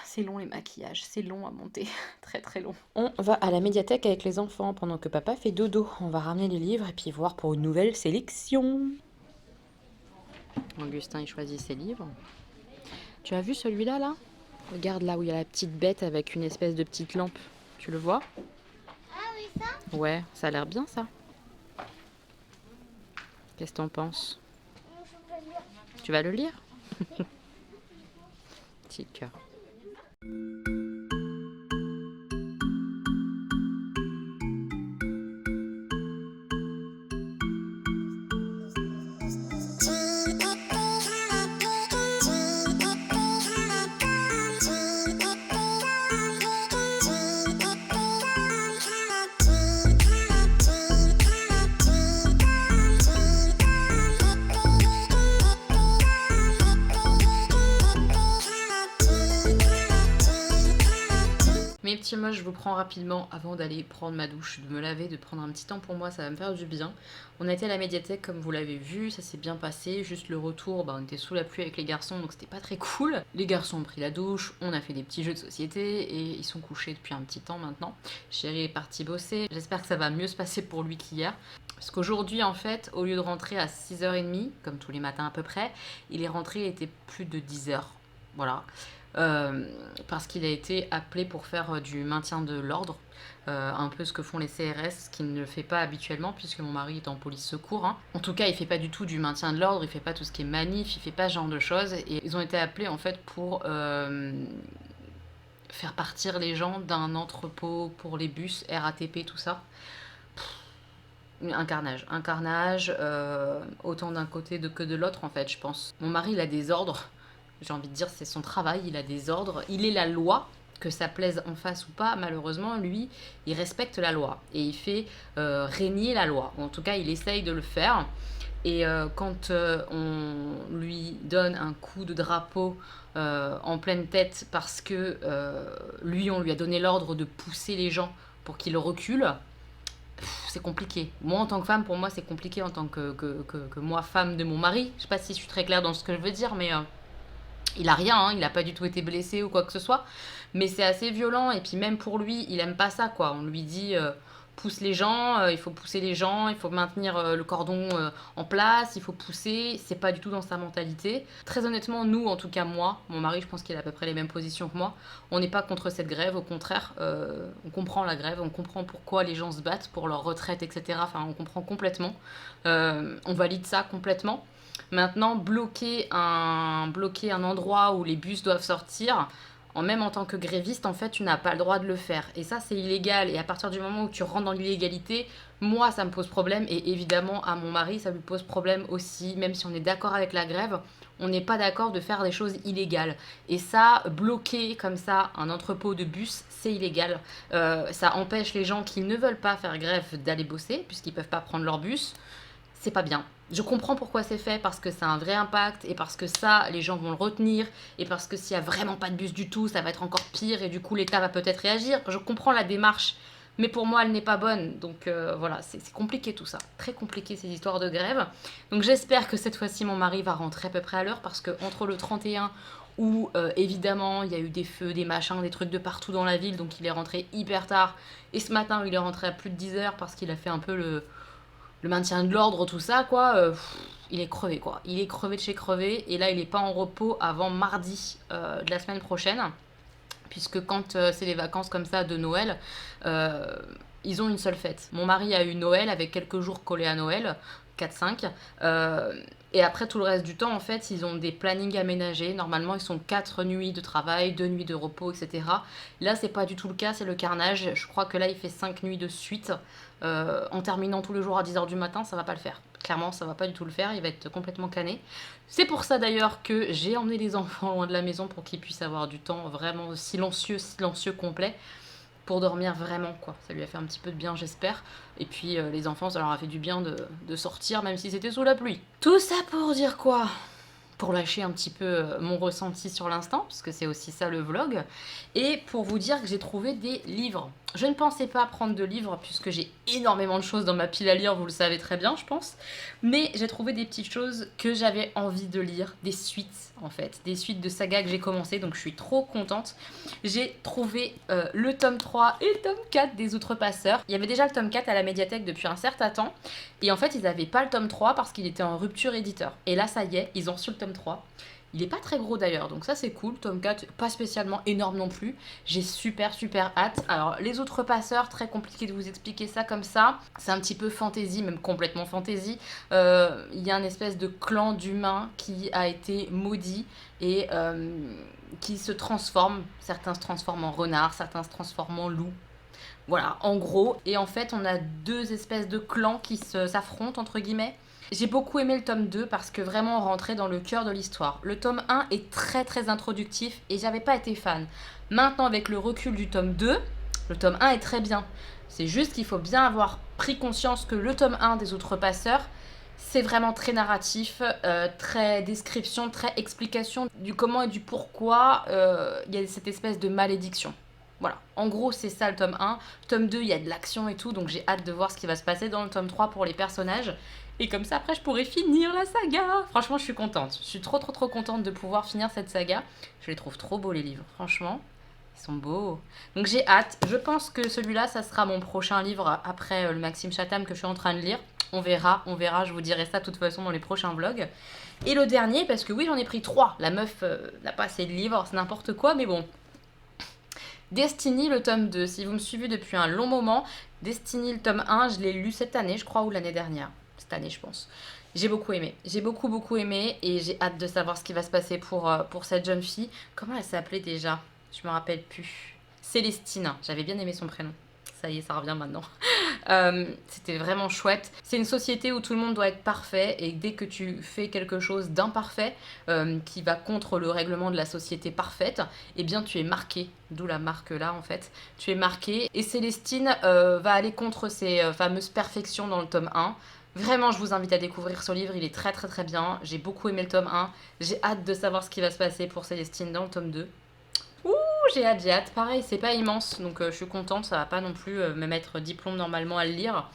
[SPEAKER 1] C'est long les maquillages, c'est long à monter, très très long. On va à la médiathèque avec les enfants pendant que papa fait dodo. On va ramener les livres et puis voir pour une nouvelle sélection. Augustin il choisit ses livres. Tu as vu celui-là là? Regarde là où il y a la petite bête avec une espèce de petite lampe. Tu le vois?
[SPEAKER 2] Ah oui, ça?
[SPEAKER 1] Ouais, ça a l'air bien ça. Qu'est-ce que t'en penses?
[SPEAKER 2] Je vais lire.
[SPEAKER 1] Tu vas le lire? Petit cœur. Mes petits moches, je vous prends rapidement avant d'aller prendre ma douche, de me laver, de prendre un petit temps pour moi, ça va me faire du bien. On a été à la médiathèque comme vous l'avez vu, ça s'est bien passé, juste le retour, on était sous la pluie avec les garçons donc c'était pas très cool. Les garçons ont pris la douche, on a fait des petits jeux de société et ils sont couchés depuis un petit temps maintenant. Chéri est parti bosser, j'espère que ça va mieux se passer pour lui qu'hier. Parce qu'aujourd'hui en fait, au lieu de rentrer à 6h30, comme tous les matins à peu près, il est rentré, il était plus de 10h, voilà. Parce qu'il a été appelé pour faire du maintien de l'ordre, un peu ce que font les CRS, ce qu'il ne fait pas habituellement puisque mon mari est en police secours. Hein. En tout cas, il fait pas du tout du maintien de l'ordre, il fait pas tout ce qui est manif, il fait pas ce genre de choses. Et ils ont été appelés en fait pour faire partir les gens d'un entrepôt pour les bus, RATP, tout ça. Un carnage, autant d'un côté que de l'autre en fait, je pense. Mon mari, il a des ordres. J'ai envie de dire, c'est son travail, il a des ordres, il est la loi, que ça plaise en face ou pas, malheureusement, lui, il respecte la loi et il fait régner la loi. En tout cas, il essaye de le faire Et quand on lui donne un coup de drapeau en pleine tête parce que lui, on lui a donné l'ordre de pousser les gens pour qu'ils reculent, c'est compliqué. Moi, en tant que femme, pour moi, c'est compliqué en tant que moi, femme de mon mari. Je sais pas si je suis très claire dans ce que je veux dire, mais il a rien, hein, il a pas du tout été blessé ou quoi que ce soit. Mais c'est assez violent, et puis même pour lui, il aime pas ça, quoi. On lui dit pousse les gens, il faut pousser les gens, il faut maintenir le cordon en place, il faut pousser. C'est pas du tout dans sa mentalité. Très honnêtement, nous, en tout cas moi, mon mari, je pense qu'il a à peu près les mêmes positions que moi, on n'est pas contre cette grève, au contraire, on comprend la grève, on comprend pourquoi les gens se battent pour leur retraite, etc. Enfin, on comprend complètement. On valide ça complètement. Maintenant, bloquer un endroit où les bus doivent sortir, même en tant que gréviste, en fait, tu n'as pas le droit de le faire. Et ça, c'est illégal. Et à partir du moment où tu rentres dans l'illégalité, moi, ça me pose problème. Et évidemment, à mon mari, ça lui pose problème aussi. Même si on est d'accord avec la grève, on n'est pas d'accord de faire des choses illégales. Et ça, bloquer comme ça un entrepôt de bus, c'est illégal. Ça empêche les gens qui ne veulent pas faire grève d'aller bosser, puisqu'ils ne peuvent pas prendre leur bus. C'est pas bien. Je comprends pourquoi c'est fait, parce que ça a un vrai impact, et parce que ça, les gens vont le retenir, et parce que s'il y a vraiment pas de bus du tout, ça va être encore pire, et du coup l'État va peut-être réagir. Je comprends la démarche, mais pour moi elle n'est pas bonne. Donc voilà, c'est compliqué tout ça. Très compliqué ces histoires de grève. Donc j'espère que cette fois-ci mon mari va rentrer à peu près à l'heure, parce que entre le 31 où évidemment il y a eu des feux, des machins, des trucs de partout dans la ville, donc il est rentré hyper tard, et ce matin où il est rentré à plus de 10 heures parce qu'il a fait un peu le maintien de l'ordre, tout ça, quoi, il est crevé, quoi. Il est crevé de chez crevé, et là, il n'est pas en repos avant mardi de la semaine prochaine, puisque quand c'est les vacances comme ça de Noël, ils ont une seule fête. Mon mari a eu Noël avec quelques jours collés à Noël, 4-5, et après tout le reste du temps, en fait, ils ont des plannings aménagés. Normalement, ils sont 4 nuits de travail, 2 nuits de repos, etc. Là, c'est pas du tout le cas, c'est le carnage. Je crois que là, il fait 5 nuits de suite. En terminant tous les jours à 10h du matin, ça va pas le faire. Clairement, ça va pas du tout le faire, il va être complètement cané. C'est pour ça d'ailleurs que j'ai emmené les enfants loin de la maison pour qu'ils puissent avoir du temps vraiment silencieux, complet, pour dormir vraiment, quoi. Ça lui a fait un petit peu de bien, j'espère. Et puis les enfants, ça leur a fait du bien de sortir, même si c'était sous la pluie. Tout ça pour dire quoi ? Pour lâcher un petit peu mon ressenti sur l'instant, parce que c'est aussi ça le vlog, et pour vous dire que j'ai trouvé des livres. Je ne pensais pas prendre de livres, puisque j'ai énormément de choses dans ma pile à lire, vous le savez très bien, je pense, mais j'ai trouvé des petites choses que j'avais envie de lire, des suites, en fait, des suites de sagas que j'ai commencé, donc je suis trop contente. J'ai trouvé le tome 3 et le tome 4 des Outrepasseurs. Il y avait déjà le tome 4 à la médiathèque depuis un certain temps, et en fait, ils n'avaient pas le tome 3 parce qu'il était en rupture éditeur. Et là, ça y est, ils ont reçu le tome 3. Il est pas très gros d'ailleurs, donc ça c'est cool. Tome 4, pas spécialement énorme non plus. J'ai super hâte. Alors, les Outrepasseurs, très compliqué de vous expliquer ça comme ça. C'est un petit peu fantasy, même complètement fantasy. Il y a une espèce de clan d'humains qui a été maudit et qui se transforment. Certains se transforment en renards, certains se transforment en loups. Voilà, en gros. Et en fait, on a deux espèces de clans qui s'affrontent, entre guillemets. J'ai beaucoup aimé le tome 2 parce que vraiment on rentrait dans le cœur de l'histoire. Le tome 1 est très introductif et j'avais pas été fan. Maintenant, avec le recul du tome 2, le tome 1 est très bien. C'est juste qu'il faut bien avoir pris conscience que le tome 1 des Outrepasseurs, c'est vraiment très narratif, très description, très explication du comment et du pourquoi il y a cette espèce de malédiction. Voilà, en gros c'est ça le tome 1. Tome 2, il y a de l'action et tout, donc j'ai hâte de voir ce qui va se passer dans le tome 3 pour les personnages. Et comme ça après je pourrai finir la saga. Franchement je suis contente, je suis trop contente de pouvoir finir cette saga. Je les trouve trop beaux les livres, franchement. Ils sont beaux. Donc j'ai hâte. Je pense que celui-là, ça sera mon prochain livre après le Maxime Chatham que je suis en train de lire. On verra. Je vous dirai ça de toute façon dans les prochains vlogs. Et le dernier, parce que oui, j'en ai pris 3. La meuf n'a pas assez de livres, c'est n'importe quoi, mais bon. Destiny, le tome 2. Si vous me suivez depuis un long moment, Destiny, le tome 1, je l'ai lu cette année, je crois, ou l'année dernière. Cette année, je pense. J'ai beaucoup aimé. J'ai beaucoup aimé et j'ai hâte de savoir ce qui va se passer pour cette jeune fille. Comment elle s'appelait déjà ? Je me rappelle plus. Célestine. J'avais bien aimé son prénom. Ça y est, ça revient maintenant. C'était vraiment chouette. C'est une société où tout le monde doit être parfait et dès que tu fais quelque chose d'imparfait qui va contre le règlement de la société parfaite, eh bien tu es marqué. D'où la marque là en fait. Tu es marqué et Célestine va aller contre ces fameuses perfections dans le tome 1. Vraiment, je vous invite à découvrir ce livre, il est très très très bien. J'ai beaucoup aimé le tome 1. J'ai hâte de savoir ce qui va se passer pour Célestine dans le tome 2. Ouh, j'ai hâte, j'ai hâte. Pareil, c'est pas immense, donc je suis contente, ça va pas non plus me mettre diplôme normalement à le lire.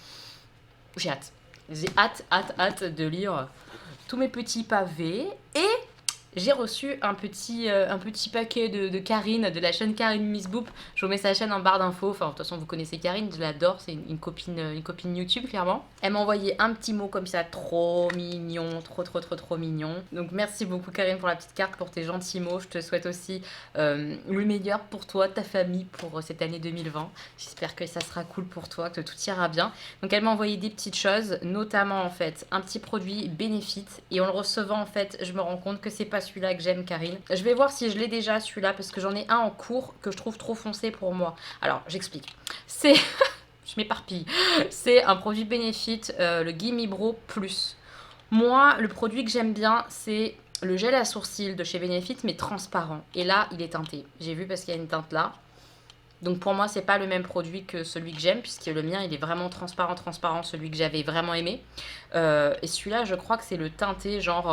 [SPEAKER 1] J'ai hâte. J'ai hâte, hâte, hâte de lire tous mes petits pavés. Et j'ai reçu un petit paquet de Karine, de la chaîne Karine Miss Boop. Je vous mets sa chaîne en barre d'infos. Enfin, de toute façon, vous connaissez Karine, je l'adore. C'est une copine YouTube, clairement. Elle m'a envoyé un petit mot comme ça, trop mignon, trop mignon. Donc, merci beaucoup, Karine, pour la petite carte, pour tes gentils mots. Je te souhaite aussi le meilleur pour toi, ta famille, pour cette année 2020. J'espère que ça sera cool pour toi, que tout ira bien. Donc, elle m'a envoyé des petites choses, notamment, en fait, un petit produit Benefit. Et en le recevant, en fait, je me rends compte que c'est pas celui-là que j'aime, Karine. Je vais voir si je l'ai déjà, celui-là, parce que j'en ai un en cours que je trouve trop foncé pour moi. Alors, j'explique. C'est... je m'éparpille. C'est un produit Benefit, le Gimme Bro Plus. Moi, le produit que j'aime bien, c'est le gel à sourcils de chez Benefit, mais transparent. Et là, il est teinté. J'ai vu parce qu'il y a une teinte là. Donc pour moi, c'est pas le même produit que celui que j'aime, puisque le mien, il est vraiment transparent, celui que j'avais vraiment aimé. Et celui-là, je crois que c'est le teinté, genre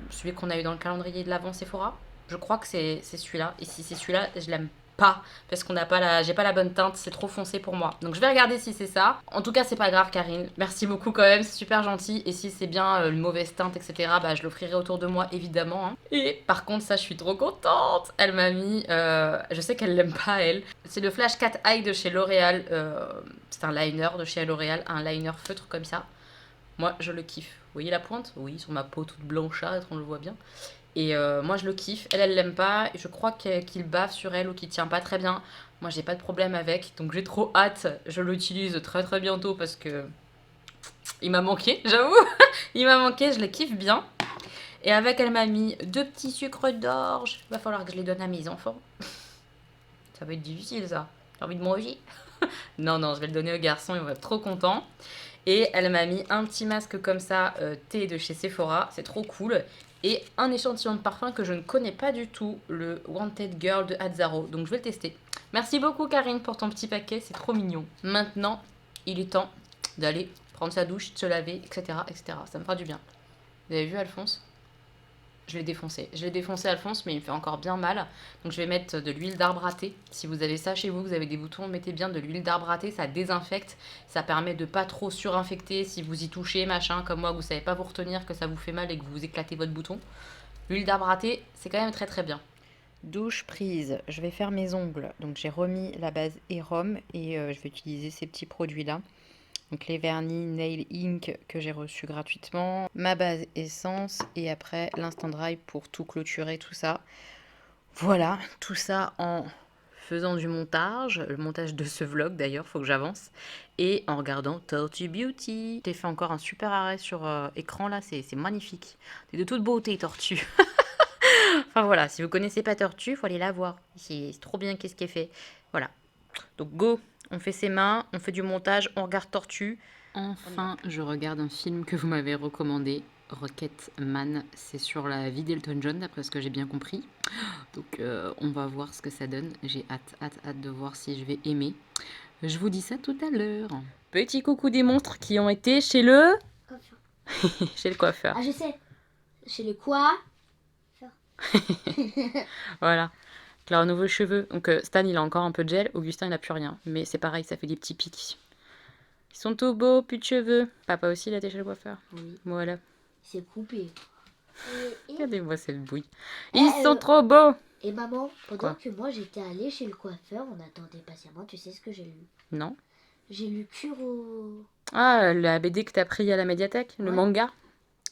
[SPEAKER 1] celui qu'on a eu dans le calendrier de l'Avent Sephora. Je crois que c'est celui-là. Et si c'est celui-là, je l'aime pas, parce qu'on n'a pas j'ai pas la bonne teinte, c'est trop foncé pour moi. Donc je vais regarder si c'est ça. En tout cas, c'est pas grave, Karine. Merci beaucoup quand même, c'est super gentil. Et si c'est bien une mauvaise teinte, etc., bah je l'offrirai autour de moi, évidemment. Hein. Et par contre, ça, je suis trop contente. Elle m'a mis, je sais qu'elle l'aime pas, elle. C'est le Flash Cat Eye de chez L'Oréal. C'est un liner de chez L'Oréal, un liner feutre comme ça. Moi, je le kiffe. Vous voyez la pointe? Oui, sur ma peau toute blanchâtre, on le voit bien. Et moi, je le kiffe. Elle l'aime pas. Et je crois qu'il bave sur elle ou qu'il tient pas très bien. Moi, j'ai pas de problème avec. Donc, j'ai trop hâte. Je l'utilise très très bientôt parce que il m'a manqué, j'avoue. Il m'a manqué, je le kiffe bien. Et avec, elle m'a mis 2 petits sucres d'orge. Il va falloir que je les donne à mes enfants. Ça va être difficile, ça. J'ai envie de manger. Non, je vais le donner aux garçons. Ils vont être trop contents. Et elle m'a mis un petit masque comme ça, thé de chez Sephora. C'est trop cool. Et un échantillon de parfum que je ne connais pas du tout, le Wanted Girl de Azzaro. Donc je vais le tester. Merci beaucoup, Karine, pour ton petit paquet, c'est trop mignon. Maintenant, il est temps d'aller prendre sa douche, de se laver, etc., etc. Ça me fera du bien. Vous avez vu, Alphonse? Je l'ai défoncé. Je l'ai défoncé, Alphonse, mais il me fait encore bien mal. Donc je vais mettre de l'huile d'arbre à thé. Si vous avez ça chez vous, vous avez des boutons, mettez bien de l'huile d'arbre à thé. Ça désinfecte. Ça permet de pas trop surinfecter si vous y touchez, machin, comme moi, vous savez pas vous retenir, que ça vous fait mal et que vous éclatez votre bouton. L'huile d'arbre à thé, c'est quand même très très bien. Douche prise. Je vais faire mes ongles. Donc j'ai remis la base Erom et je vais utiliser ces petits produits-là. Donc les vernis Nail Ink que j'ai reçus gratuitement, ma base essence et après l'Instant Dry pour tout clôturer, tout ça. Voilà, tout ça en faisant du montage, le montage de ce vlog d'ailleurs, faut que j'avance, et en regardant Tortue Beauty. J'ai fait encore un super arrêt sur écran là, c'est magnifique. C'est de toute beauté, Tortue. Enfin voilà, si vous connaissez pas Tortue, faut aller la voir. C'est trop bien qu'est-ce qu'elle fait. Voilà. Donc go, on fait ses mains, on fait du montage, on regarde Tortue. Enfin, je regarde un film que vous m'avez recommandé, Rocketman. C'est sur la vie d'Elton John, d'après ce que j'ai bien compris. Donc on va voir ce que ça donne. J'ai hâte de voir si je vais aimer. Je vous dis ça tout à l'heure. Petit coucou des monstres qui ont été chez le...
[SPEAKER 2] Coiffeur.
[SPEAKER 1] chez le coiffeur.
[SPEAKER 2] Ah, je sais. Chez le quoi?
[SPEAKER 1] Voilà. Là, nouveaux cheveux. Donc Stan, il a encore un peu de gel. Augustin, il n'a plus rien. Mais c'est pareil, ça fait des petits pics. Ils sont tout beaux, plus de cheveux. Papa aussi, il a été chez le coiffeur.
[SPEAKER 2] Oui.
[SPEAKER 1] Voilà.
[SPEAKER 2] C'est coupé.
[SPEAKER 1] Regardez-moi cette bouille. Ils sont trop beaux.
[SPEAKER 2] Et maman, pendant
[SPEAKER 1] Quoi?
[SPEAKER 2] que moi j'étais allée chez le coiffeur, on attendait patiemment. Tu sais ce que j'ai lu?
[SPEAKER 1] Non.
[SPEAKER 2] J'ai lu Kuro.
[SPEAKER 1] Ah, la BD que t'as pris à la médiathèque, le
[SPEAKER 2] Ouais.
[SPEAKER 1] manga.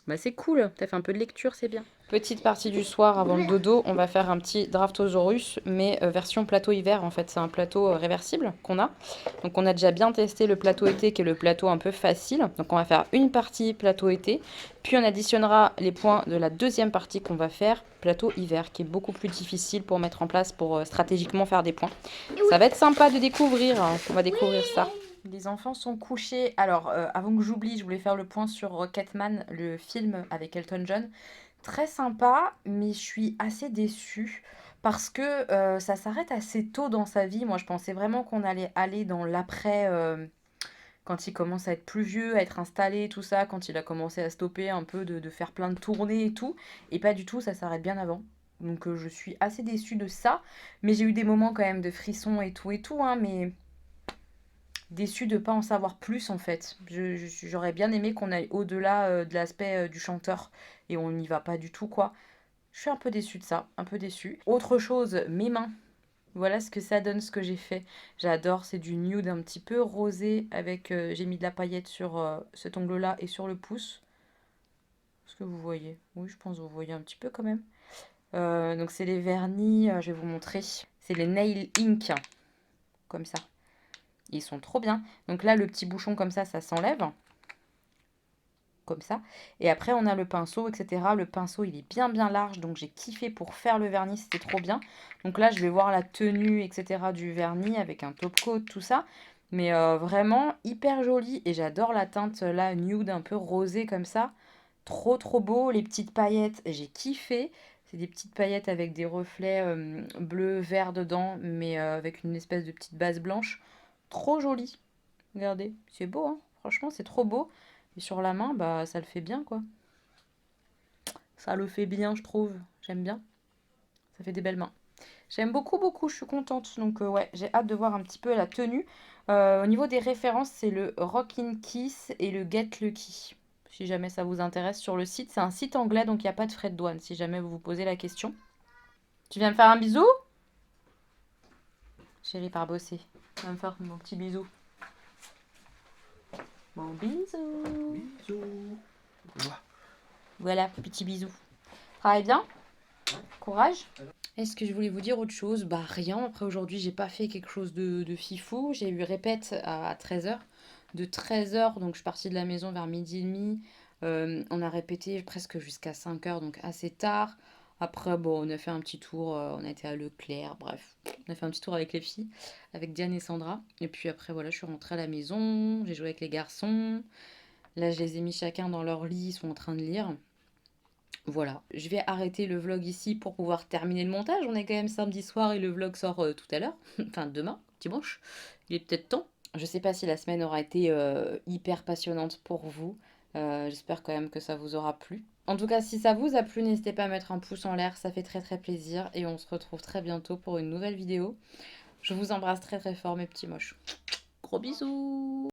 [SPEAKER 1] Bah c'est cool, t'as fait un peu de lecture, c'est bien. Petite partie du soir avant le dodo, on va faire un petit Draftosaurus, mais version plateau hiver en fait. C'est un plateau réversible qu'on a. Donc on a déjà bien testé le plateau été qui est le plateau un peu facile. Donc on va faire une partie plateau été, puis on additionnera les points de la deuxième partie qu'on va faire plateau hiver, qui est beaucoup plus difficile pour mettre en place, pour stratégiquement faire des points. Ça va être sympa de découvrir, hein. On va découvrir ça. Les enfants sont couchés. Alors, avant que j'oublie, je voulais faire le point sur Rocketman, le film avec Elton John. Très sympa, mais je suis assez déçue parce que ça s'arrête assez tôt dans sa vie. Moi, je pensais vraiment qu'on allait aller dans l'après quand il commence à être pluvieux, à être installé, tout ça, quand il a commencé à stopper un peu de faire plein de tournées et tout. Et pas du tout, ça s'arrête bien avant. Donc je suis assez déçue de ça. Mais j'ai eu des moments quand même de frissons et tout, hein, mais déçue de ne pas en savoir plus en fait. J'aurais bien aimé qu'on aille au-delà de l'aspect du chanteur. Et on n'y va pas du tout, quoi. Je suis un peu déçue de ça, un peu déçue. Autre chose, mes mains. Voilà ce que ça donne, ce que j'ai fait. J'adore, c'est du nude un petit peu rosé avec... j'ai mis de la paillette sur cet ongle-là et sur le pouce. Est-ce que vous voyez? Oui, je pense que vous voyez un petit peu quand même. Donc c'est les vernis, je vais vous montrer. C'est les Nail Ink, comme ça. Ils sont trop bien. Donc là, le petit bouchon comme ça s'enlève. Comme ça. Et après, on a le pinceau, etc. Le pinceau, il est bien large, donc j'ai kiffé pour faire le vernis, c'était trop bien. Donc là, je vais voir la tenue, etc. du vernis avec un top coat, tout ça. Mais vraiment hyper joli. Et j'adore la teinte là, nude, un peu rosée comme ça. Trop beau. Les petites paillettes, j'ai kiffé. C'est des petites paillettes avec des reflets bleu, vert dedans, mais avec une espèce de petite base blanche. Trop joli. Regardez, c'est beau, hein. Franchement, c'est trop beau. Et sur la main, bah ça le fait bien, quoi. Ça le fait bien, je trouve. J'aime bien. Ça fait des belles mains. J'aime beaucoup, je suis contente. Donc ouais, j'ai hâte de voir un petit peu la tenue. Au niveau des références, c'est le Rockin' Kiss et le Get Lucky. Si jamais ça vous intéresse sur le site. C'est un site anglais, donc il n'y a pas de frais de douane, si jamais vous vous posez la question. Tu viens me faire un bisou? Chérie, par bosser. Tu vas me faire mon petit bisou. Bon bisou.
[SPEAKER 3] Bisous.
[SPEAKER 1] Voilà, petit bisou. Travaille bien. Courage. Est-ce que je voulais vous dire autre chose? Bah rien, après aujourd'hui j'ai pas fait quelque chose de fifou. J'ai eu répète à 13h. De 13h, donc je suis partie de la maison vers midi et demi. On a répété presque jusqu'à 5h, donc assez tard. Après, bon, on a fait un petit tour, on a été à Leclerc, bref. On a fait un petit tour avec les filles, avec Diane et Sandra. Et puis après, voilà, je suis rentrée à la maison, j'ai joué avec les garçons. Là, je les ai mis chacun dans leur lit, ils sont en train de lire. Voilà, je vais arrêter le vlog ici pour pouvoir terminer le montage. On est quand même samedi soir et le vlog sort tout à l'heure. Enfin, demain, dimanche. Il est peut-être temps. Je sais pas si la semaine aura été hyper passionnante pour vous. J'espère quand même que ça vous aura plu. En tout cas, si ça vous a plu, n'hésitez pas à mettre un pouce en l'air. Ça fait très plaisir. Et on se retrouve très bientôt pour une nouvelle vidéo. Je vous embrasse très fort, mes petits moches. Gros bisous!